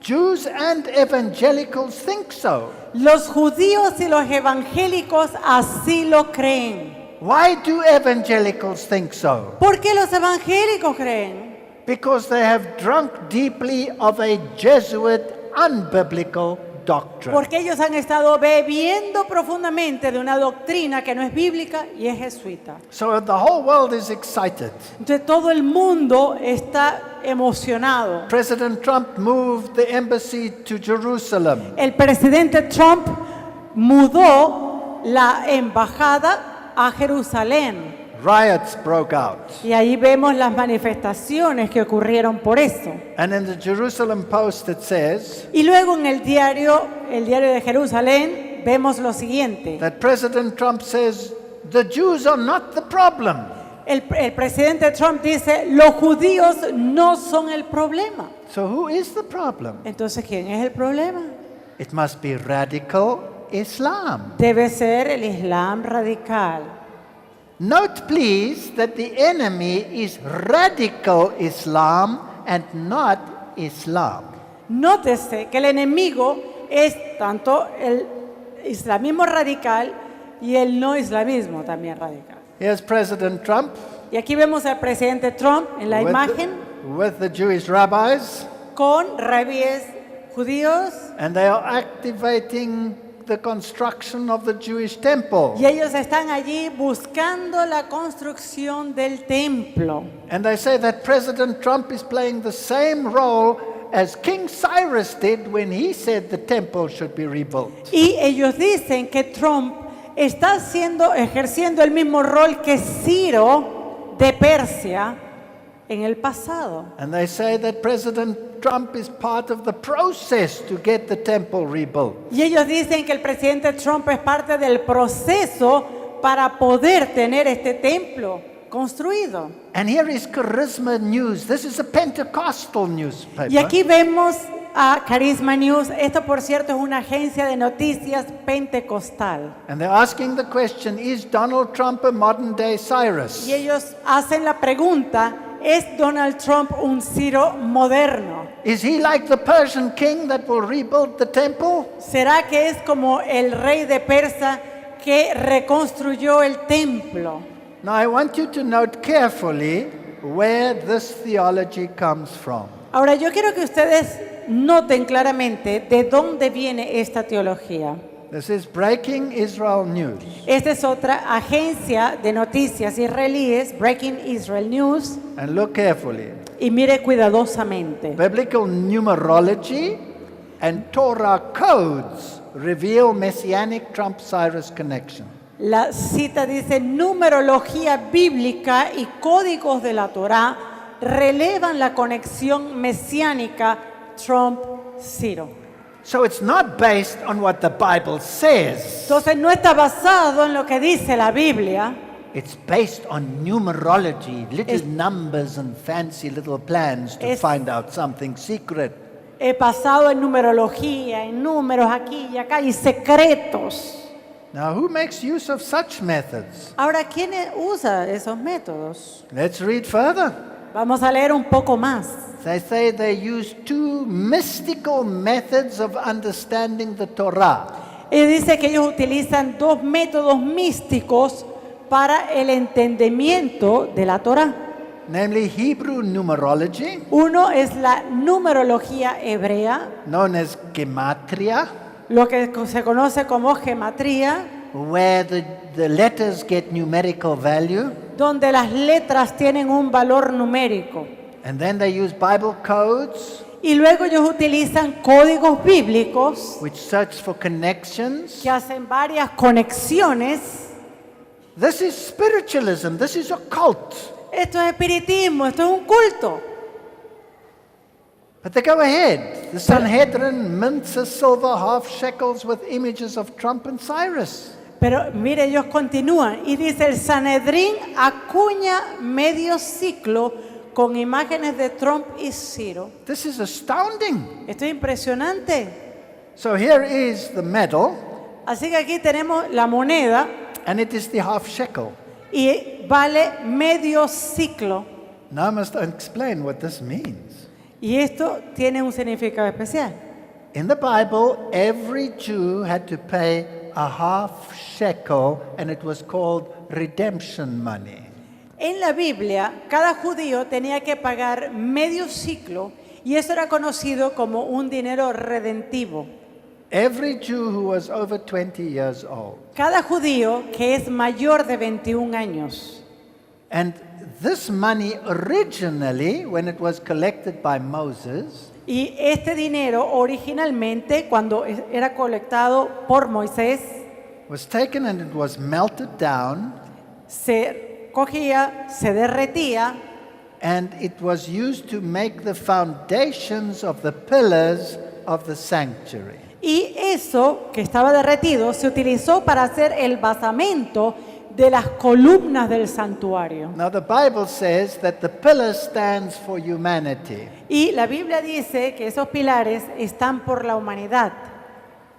Jews and evangelicals think so. Los judíos y los evangélicos así lo creen. Why do evangelicals think so? ¿Por qué los evangélicos creen? Because they have drunk deeply of a Jesuit unbiblical doctrine. Porque ellos han estado bebiendo profundamente de una doctrina que no es bíblica y es jesuita. So the whole world is excited. Entonces todo el mundo está emocionado. President Trump moved the embassy to Jerusalem. El presidente Trump mudó la embajada a Jerusalén. Riots broke out. Y ahí vemos las manifestaciones que ocurrieron por eso. And in the Jerusalem Post it says Y luego en el diario de Jerusalén, vemos lo siguiente. that President Trump says the Jews are not the problem. El presidente Trump dice, los judíos no son el problema. So who is the problem? Entonces, ¿quién es el problema? It must be radical Islam. Debe ser el Islam radical. Note please that the enemy is radical Islam and not Islam. Nótese que el enemigo es tanto el islamismo radical y el no islamismo también radical. Here's President Trump Y aquí vemos al presidente Trump en la imagen with the Jewish rabbis, con rabíes judíos and they are activating the construction of the Jewish temple. y ellos están allí buscando la construcción del templo. And they say that President Trump is playing the same role as King Cyrus did when he said the temple should be rebuilt. Y ellos dicen que Trump está ejerciendo el mismo rol que Ciro de Persia en el pasado. And they say that President Trump is part of the process to get the temple rebuilt. Y ellos dicen que el presidente Trump es parte del proceso para poder tener este templo construido. And here is Charisma News. This is a Pentecostal newspaper. Y aquí vemos a Charisma News. Esto, por cierto, es una agencia de noticias pentecostal. And they're asking the question, is Donald Trump a modern day Cyrus? Y ellos hacen la pregunta, ¿es Donald Trump un Ciro moderno? Is he like the Persian king that will rebuild the temple? ¿Será que es como el rey de Persia que reconstruyó el templo? Now I want you to note carefully where this theology comes from. Ahora yo quiero que ustedes noten claramente de dónde viene esta teología. This is Breaking Israel News. Esta es otra agencia de noticias israelíes, Breaking Israel News, And look carefully. y mire cuidadosamente. Biblical numerology and Torah codes reveal messianic Trump-Cyrus connection. La cita dice, numerología bíblica y códigos de la Torá relevan la conexión mesiánica Trump-Ciro. So it's not based on what the Bible says. Entonces no está basado en lo que dice la Biblia, It's based on numerology, little Es- numbers and fancy little plans to Es- find out something secret. es basado en numerología, en números aquí y acá y secretos. Now, who makes use of such methods? Ahora, ¿quién usa esos métodos? Let's read further. Vamos a leer un poco más. They say they use two mystical methods of understanding the Torah. Y dice que ellos utilizan dos métodos místicos para el entendimiento de la Torá. Namely, Hebrew numerology, Uno es la numerología hebrea, known as gematria, lo que se conoce como gematría, where the letters get numerical value, donde las letras tienen un valor numérico. And then they use Bible codes, y luego ellos utilizan códigos bíblicos which search for connections. que hacen varias conexiones. This is spiritualism. This is a cult. Esto es espiritismo, esto es un culto. But they go ahead. The Sanhedrin mints a silver half shekels with images of Trump and Cyrus. Pero mire, ellos continúan y dice el Sanedrín acuña medio ciclo con imágenes de Trump y Ciro. This is astounding. Esto es impresionante. So here is the medal, Así que aquí tenemos la moneda and it is the half shekel. y vale medio ciclo. Now I must explain what this means. Y esto tiene un significado especial. In the Bible, every Jew had to pay a half shekel, and it was called redemption money. En la Biblia, cada judío tenía que pagar medio ciclo y eso era conocido como un dinero redentivo. Every Jew who was over 20 years old. Cada judío que es mayor de 21 años. And this money originally, when it was collected by Moses, Y este dinero originalmente, cuando era colectado por Moisés, was taken and it was melted down, se cogía, se derretía and it was used to make the foundations of the pillars of the sanctuary. y eso que estaba derretido se utilizó para hacer el basamento de las columnas del santuario. Now the Bible says that the pillar stands for humanity. Y la Biblia dice que esos pilares están por la humanidad.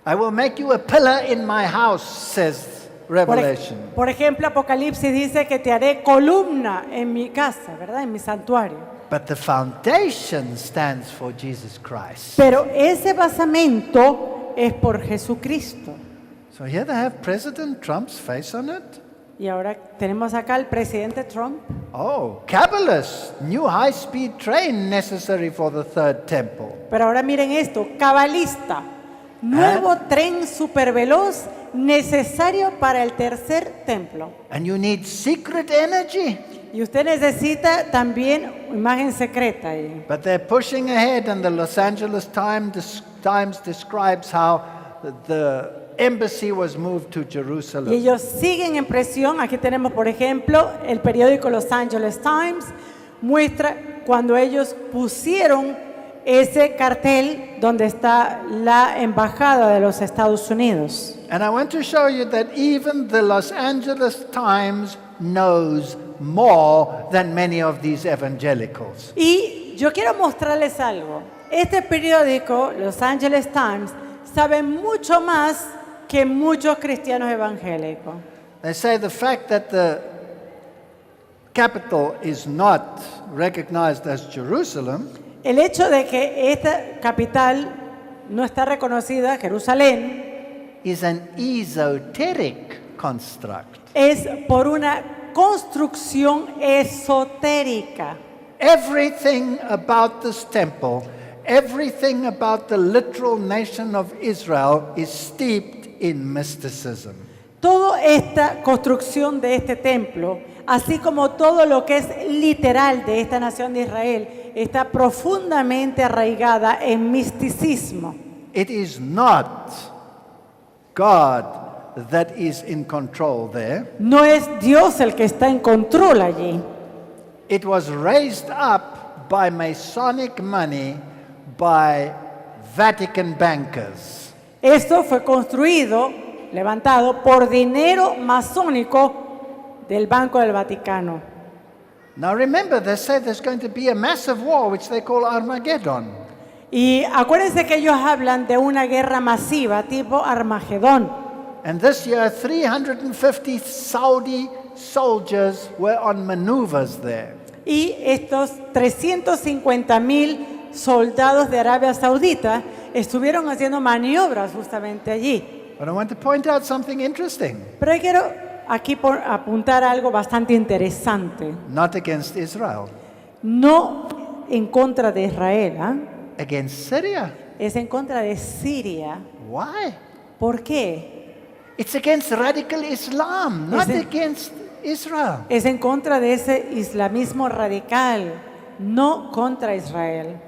I will make you a pillar in my house, says Revelation. Por ejemplo, Apocalipsis dice que te haré columna en mi casa, ¿verdad? En mi santuario. But the foundation stands for Jesus Christ. Pero ese basamento es por Jesucristo. So here they have President Trump's face on it. Y ahora tenemos acá al presidente Trump. Oh, Kabbalist, new high-speed train necessary for the third temple. Pero ahora miren esto, cabalista, nuevo tren superveloz necesario para el tercer templo. And you need secret energy. Y usted necesita también imagen secreta. But they're pushing ahead, and the Los Angeles Times describes how the embassy was moved to Y Jerusalem. ellos siguen en presión. Aquí tenemos, por ejemplo, el periódico Los Angeles Times muestra cuando ellos pusieron ese cartel donde está la embajada de los Estados Unidos. And I want to show you that even the Los Angeles Times knows more than many of these evangelicals. Y yo quiero mostrarles algo. Este periódico, Los Angeles Times, sabe mucho más que muchos cristianos evangélicos. They say the fact that the capital is not recognized as Jerusalem El hecho de que esta capital no está reconocida, Jerusalén, is an esoteric construct. es por una construcción esotérica. Everything about this temple, everything about the literal nation of Israel is steeped in mysticism. Toda esta construcción de este templo, así como todo lo que es literal de esta nación de Israel, está profundamente arraigada en misticismo. It is not God that is in control there. No es Dios el que está en control allí. It was raised up by Masonic money by Vatican bankers. Esto fue construido, levantado por dinero masónico del Banco del Vaticano. Now remember, they say there's going to be a massive war which they call Armageddon. Y acuérdense que ellos hablan de una guerra masiva tipo Armagedón. And this year, 350 Saudi soldiers were on maneuvers there. Y estos 350,000 soldados de Arabia Saudita estuvieron haciendo maniobras justamente allí. But I want to point out something interesting. Pero quiero aquí apuntar algo bastante interesante. Not against Israel, No en contra de Israel, ¿ah? against Syria. Es en contra de Siria. Why? ¿Por qué? It's against radical Islam, not Is it- against Israel. Es en contra de ese islamismo radical, no contra Israel.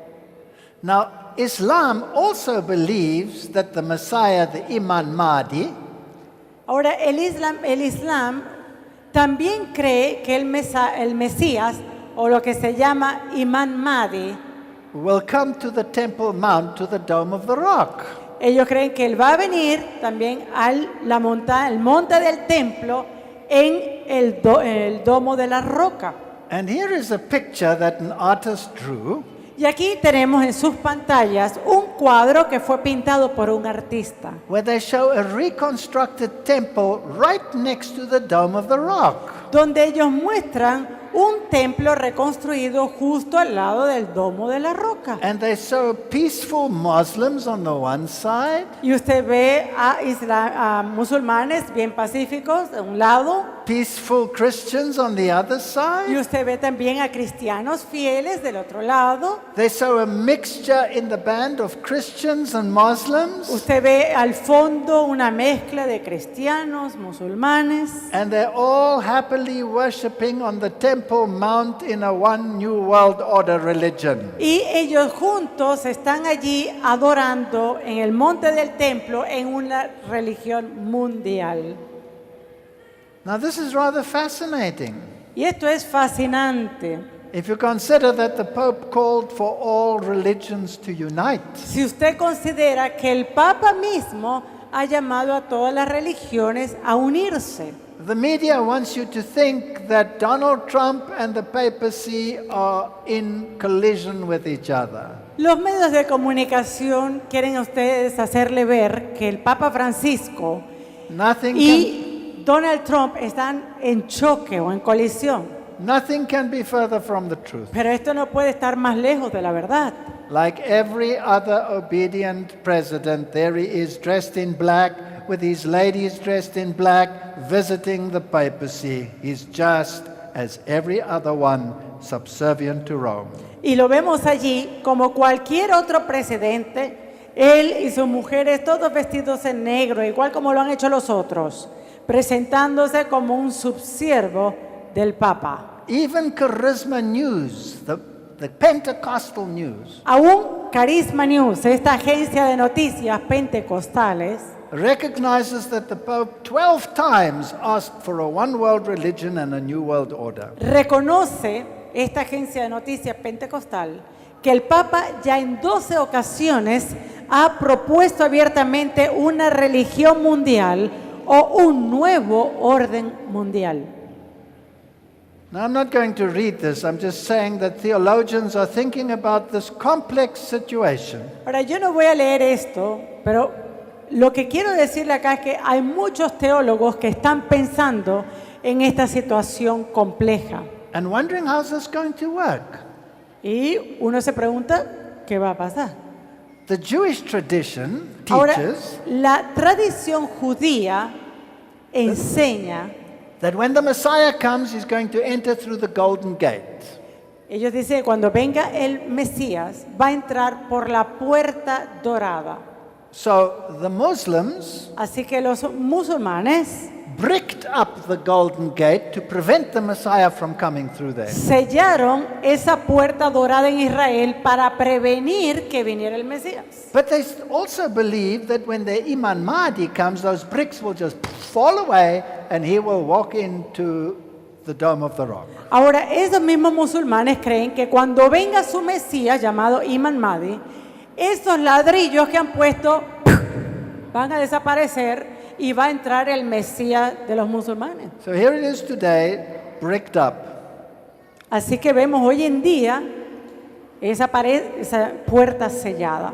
Now, Islam also believes that the Messiah, the Imam Mahdi, Ahora, el Islam también cree que el Mesías, o lo que se llama Imam Mahdi, will come to the Temple Mount, to the Dome of the Rock. ellos creen que él va a venir también al el monte del templo en el domo de la roca. And here is a picture that an artist drew. Y aquí tenemos en sus pantallas un cuadro que fue pintado por un artista, Where they show a reconstructed temple right next to the Dome of the Rock. donde ellos muestran un templo reconstruido justo al lado del domo de la roca. And they show peaceful Muslims on the one side, Y usted ve a musulmanes bien pacíficos de un lado, peaceful Christians on the other y side. usted ve también a cristianos fieles del otro lado. They show a mixture in the band of Christians and Muslims. Usted ve al fondo una mezcla de cristianos, musulmanes, And they're all happily worshiping on the Temple Mount in a one New World Order religion. y ellos juntos están allí adorando en el monte del templo en una religión mundial. Now, this is rather fascinating. Y esto es fascinante. If you consider that the Pope called for all religions to unite, Si usted considera que el Papa mismo ha llamado a todas las religiones a unirse. the media wants you to think that Donald Trump and the papacy are in collision with each other. Los medios de comunicación quieren a ustedes hacerle ver que el Papa Francisco Nothing can, y Donald Trump están en choque o en colisión. nothing can be further from the truth. Pero esto no puede estar más lejos de la verdad. Like every other obedient president, there he is dressed in black, with his ladies dressed in black, visiting the papacy. He's just as every other one, subservient to Rome. Y lo vemos allí como cualquier otro presidente, él y sus mujeres todos vestidos en negro, igual como lo han hecho los otros, presentándose como un subsiervo del Papa. Even Charisma News, the Pentecostal news, Aún Carisma News, esta agencia de noticias pentecostales, recognizes that the Pope 12 times asked for a one world religion and a new world order. reconoce esta agencia de noticias pentecostal que el Papa ya en 12 ocasiones ha propuesto abiertamente una religión mundial o un nuevo orden mundial. Now, I'm not going to read this, I'm just saying that theologians are thinking about this complex situation. Ahora, yo no voy a leer esto, pero lo que quiero decirle acá es que hay muchos teólogos que están pensando en esta situación compleja. And wondering how's this going to work. Y uno se pregunta, ¿qué va a pasar? The Jewish tradition Ahora, teaches la tradición judía enseña, that when the Messiah comes, he's going to enter through the Golden Gate. ellos dicen que cuando venga el Mesías va a entrar por la puerta dorada. So the Muslims Así que los musulmanes bricked up the Golden Gate to prevent the Messiah from coming through there. sellaron esa puerta dorada en Israel para prevenir que viniera el Mesías. But they also believe that when the Imam Mahdi comes, those bricks will just fall away and he will walk into the Dome of the Rock. Ahora, esos mismos musulmanes creen que cuando venga su Mesías, llamado Imam Mahdi, esos ladrillos que han puesto van a desaparecer y va a entrar el Mesías de los musulmanes. So here it is today, bricked up. Así que vemos hoy en día esa pared, esa puerta sellada.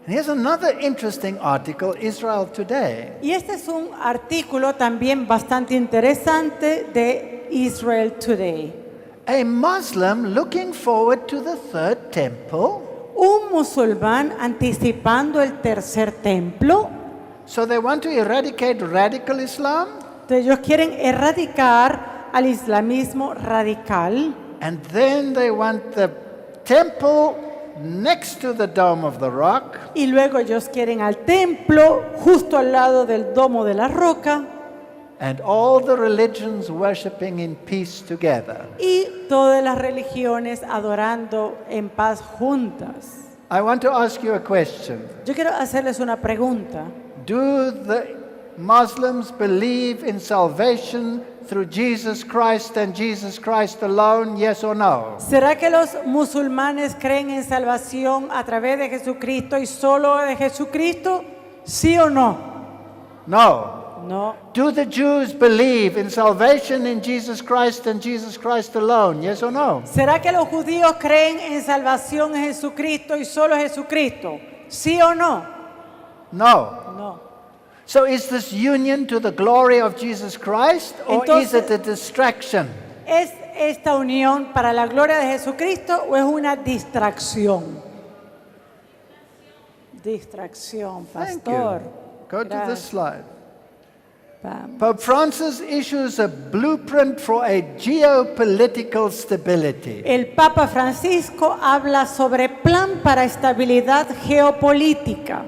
And here's another interesting article, Israel Today. Y este es un artículo también bastante interesante de Israel Today. A Muslim looking forward to the third temple. Un musulmán anticipando el tercer templo. So they want to eradicate radical Islam, Entonces ellos quieren erradicar al islamismo radical and then they want the temple next to the Dome of the Rock, y luego ellos quieren al templo justo al lado del domo de la roca and all the religions worshiping in peace together. y todas las religiones adorando en paz juntas. I want to ask you a question. Yo quiero hacerles una pregunta. Do the Muslims believe in salvation through Jesus Christ and Jesus Christ alone, yes or no? ¿Será que los musulmanes creen en salvación a través de Jesucristo y solo de Jesucristo? ¿Sí o no? No. No. Do the Jews believe in salvation in Jesus Christ and Jesus Christ alone, yes or no? ¿Será que los judíos creen en salvación en Jesucristo y solo Jesucristo? ¿Sí o no? No. No. So is this union to the glory of Jesus Christ, or is Entonces- it a distraction? ¿Es esta unión para la gloria de Jesucristo o es una distracción? Distracción, Thank pastor. you. Go to this Gracias. slide. Vamos. Pope Francis issues a blueprint for a geopolitical stability. El Papa Francisco habla sobre plan para estabilidad geopolítica.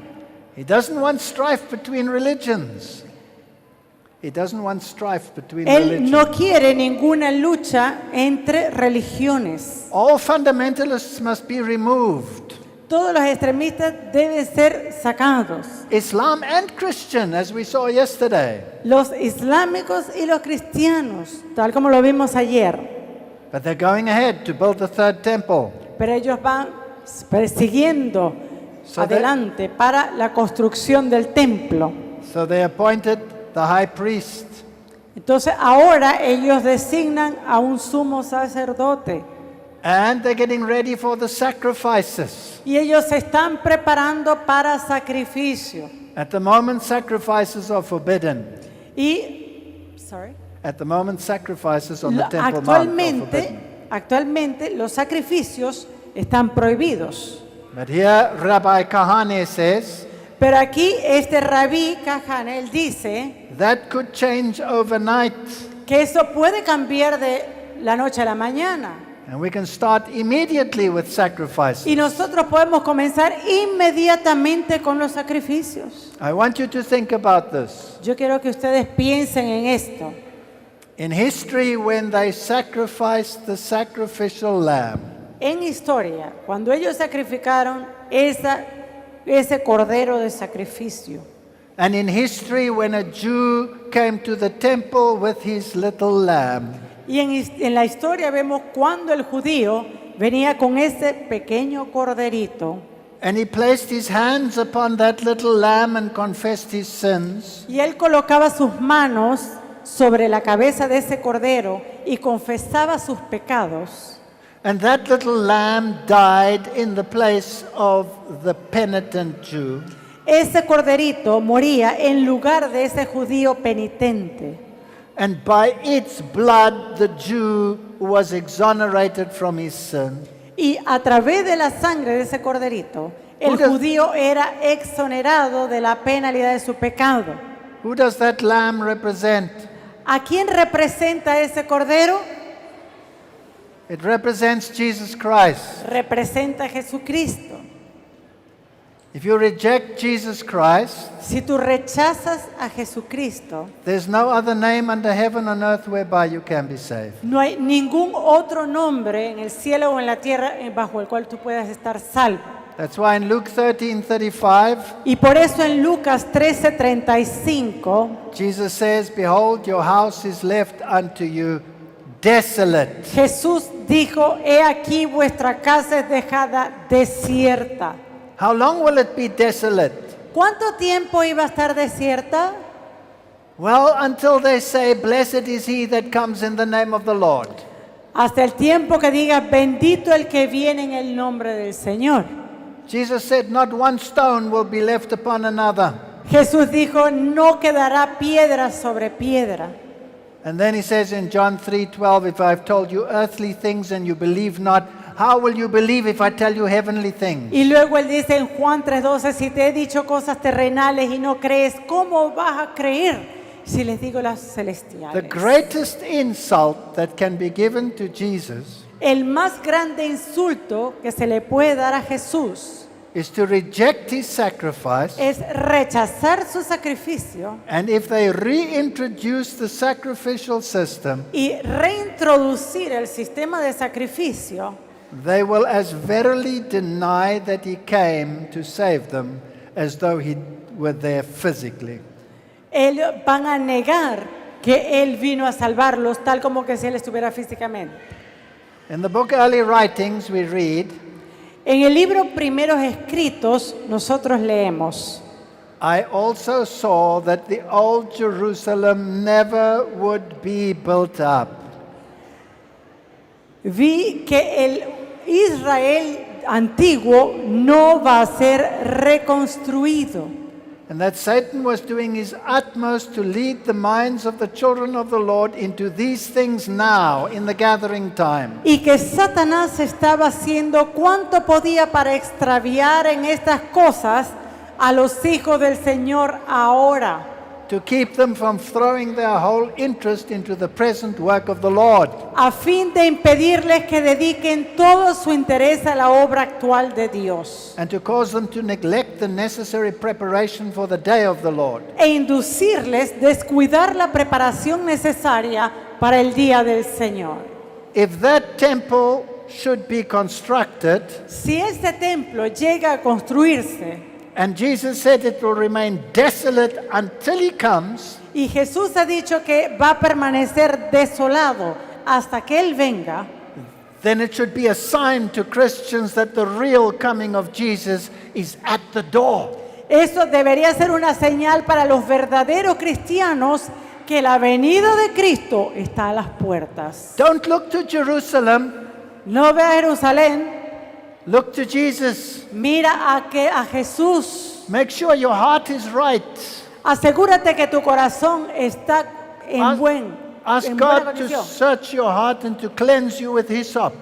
He doesn't want strife between religions. He doesn't want strife between Él religions. no quiere ninguna lucha entre religiones. All fundamentalists must be removed. Todos los extremistas deben ser sacados. Islam and Christian, as we saw yesterday. Los islámicos y los cristianos, tal como lo vimos ayer. But they're going ahead to build the third temple. Pero ellos van persiguiendo So they- adelante para la construcción del templo. So they appointed the high priest. Entonces ahora ellos designan a un sumo sacerdote And they're getting ready for the sacrifices. y ellos se están preparando para sacrificio. At the moment, sacrifices are forbidden. Sorry. At the moment, sacrifices on the Temple Mount are forbidden. Actualmente los sacrificios están prohibidos. But here, Rabbi Kahane says Pero aquí este rabí Kahane, él dice that could change overnight, que eso puede cambiar de la noche a la mañana. and we can start immediately with sacrifices. Y nosotros podemos comenzar inmediatamente con los sacrificios. I want you to think about this. Yo quiero que ustedes piensen en esto. In history, when they sacrificed the sacrificial lamb, En historia, cuando ellos sacrificaron ese cordero de sacrificio. and in history, when a Jew came to the temple with his little lamb, Y en la historia vemos cuando el judío venía con ese pequeño corderito and he placed his hands upon that little lamb and confessed his sins, y él colocaba sus manos sobre la cabeza de ese cordero y confesaba sus pecados. and that little lamb died in the place of the penitent Jew. Ese corderito moría en lugar de ese judío penitente. And by its blood, the Jew was exonerated from his sin. Y a través de la sangre de ese corderito, el Who does- judío era exonerado de la penalidad de su pecado. Who does that lamb represent? ¿A quién representa ese cordero? It represents Jesus Christ. Representa a Jesucristo. If you reject Jesus Christ, Si tú rechazas a Jesucristo, there's no other name under heaven and earth whereby you can be saved. no hay ningún otro nombre en el cielo o en la tierra bajo el cual tú puedas estar salvo. That's why in Luke 13:35, Y por eso en Lucas 13:35, Jesus says, "Behold, your house is left unto you desolate." Jesús dijo, he aquí vuestra casa es dejada desierta. How long will it be desolate? ¿Cuánto tiempo iba a estar desierta? Well, until they say, "Blessed is he that comes in the name of the Lord." Hasta el tiempo que diga, bendito el que viene en el nombre del Señor. Jesus said, "Not one stone will be left upon another." Jesús dijo, no quedará piedra sobre piedra. And then he says in John 3:12, "If I've told you earthly things and you believe not, how will you believe if I tell you heavenly things?" Y luego él dice en Juan 3:12, si te he dicho cosas terrenales y no crees, ¿cómo vas a creer si les digo las The celestiales? greatest insult that can be given to Jesus El más grande insulto que se le puede dar a Jesús is to reject his sacrifice, es rechazar su sacrificio and if they reintroduce the sacrificial system, y reintroducir el sistema de sacrificio, they will as verily deny that he came to save them as though he were there physically. ellos van a negar que Él vino a salvarlos tal como que si Él estuviera físicamente. In the book Early Writings, we read, En el libro Primeros Escritos nosotros leemos: I also saw that the old Jerusalem never would be built up. Vi que el Israel antiguo no va a ser reconstruido. And that Satan was doing his utmost to lead the minds of the children of the Lord into these things now, in the gathering time. Y que Satanás estaba haciendo cuanto podía para extraviar en estas cosas a los hijos del Señor ahora, To keep them from throwing their whole interest into the present work of the Lord. a fin de impedirles que dediquen todo su interés a la obra actual de Dios, And to cause them to neglect the necessary preparation for the day of the Lord. e inducirles descuidar la preparación necesaria para el día del Señor. If that temple should be constructed, Si este templo llega a construirse, and Jesus said it will remain desolate until he comes, y Jesús ha dicho que va a permanecer desolado hasta que Él venga, then it should be a sign to Christians that the real coming of Jesus is at the door. eso debería ser una señal para los verdaderos cristianos que la venida de Cristo está a las puertas. Don't look to Jerusalem, No ve a Jerusalén, look to Jesus. mira a Jesús. Make sure your heart is right. Asegúrate que tu corazón está en Ask buena God to condición. search your heart and to cleanse you with hyssop.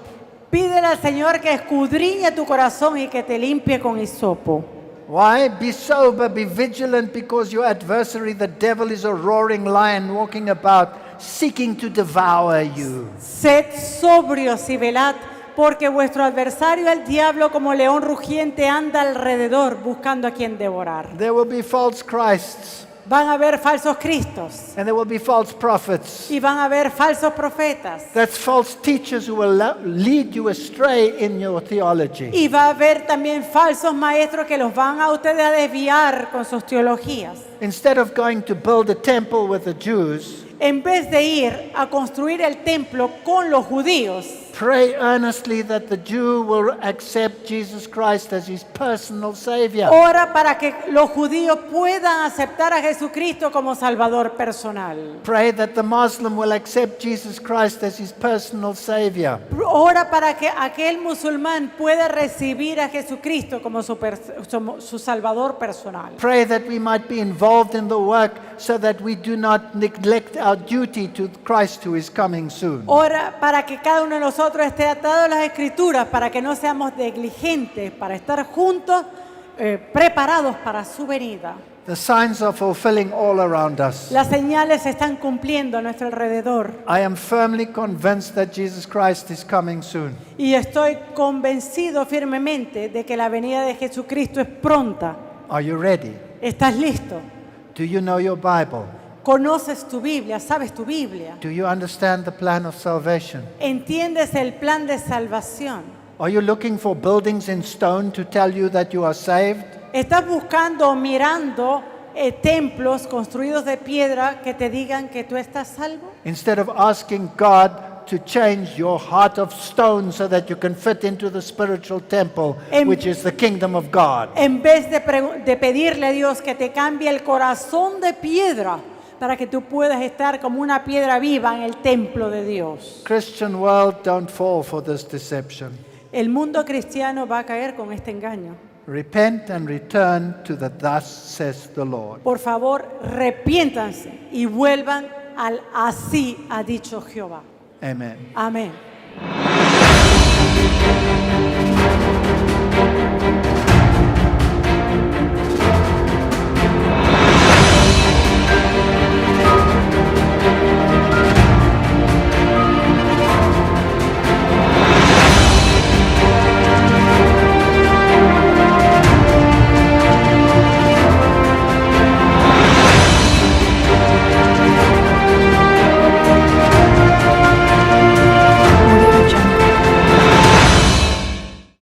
Pídele al Señor que escudriñe tu corazón y que te limpie con hisopo. Why? Be sober, be vigilant, because your adversary, the devil, is a roaring lion walking about, seeking to devour you. Sed sobrios y velad, porque vuestro adversario, el diablo, como león rugiente, anda alrededor buscando a quien devorar. There will be false Christs, Van a haber falsos cristos and there will be false prophets. y van a haber falsos profetas. That's false teachers who will lead you astray in your theology. Y va a haber también falsos maestros que los van a ustedes a desviar con sus teologías. Instead of going to build a temple with the Jews, En vez de ir a construir el templo con los judíos, pray earnestly that the Jew will accept Jesus Christ as his personal Savior. ora para que los judíos puedan aceptar a Jesucristo como Salvador personal. Pray that the Muslim will accept Jesus Christ as his personal Savior. Ora para que aquel musulmán pueda recibir a Jesucristo como su Salvador personal. Pray that we might be involved in the work so that we do not neglect our duty to Christ who is coming soon. Ora para que cada uno de nosotros esté atado a las Escrituras, para que no seamos negligentes, para estar juntos, preparados para su venida. The signs are fulfilling all around us. Las señales se están cumpliendo a nuestro alrededor. I am firmly convinced that Jesus Christ is coming soon. Y estoy convencido firmemente de que la venida de Jesucristo es pronta. Are you ready? ¿Estás listo? Do you know your Bible? ¿Conoces tu Biblia? ¿Sabes tu Biblia? Do you understand the plan of salvation? ¿Entiendes el plan de salvación? Are you looking for buildings in stone to tell you that you are saved? ¿Estás buscando o mirando templos construidos de piedra que te digan que tú estás salvo? Instead of asking God to change your heart of stone so that you can fit into the spiritual temple, which is the kingdom of God. En vez de pedirle a Dios que te cambie el corazón de piedra para que tú puedas estar como una piedra viva en el templo de Dios. Christian world, don't fall for this deception. El mundo cristiano va a caer con este engaño. Repent and return to the thus says the Lord. Por favor, arrepiéntanse y vuelvan al así ha dicho Jehová. Amen. Amén.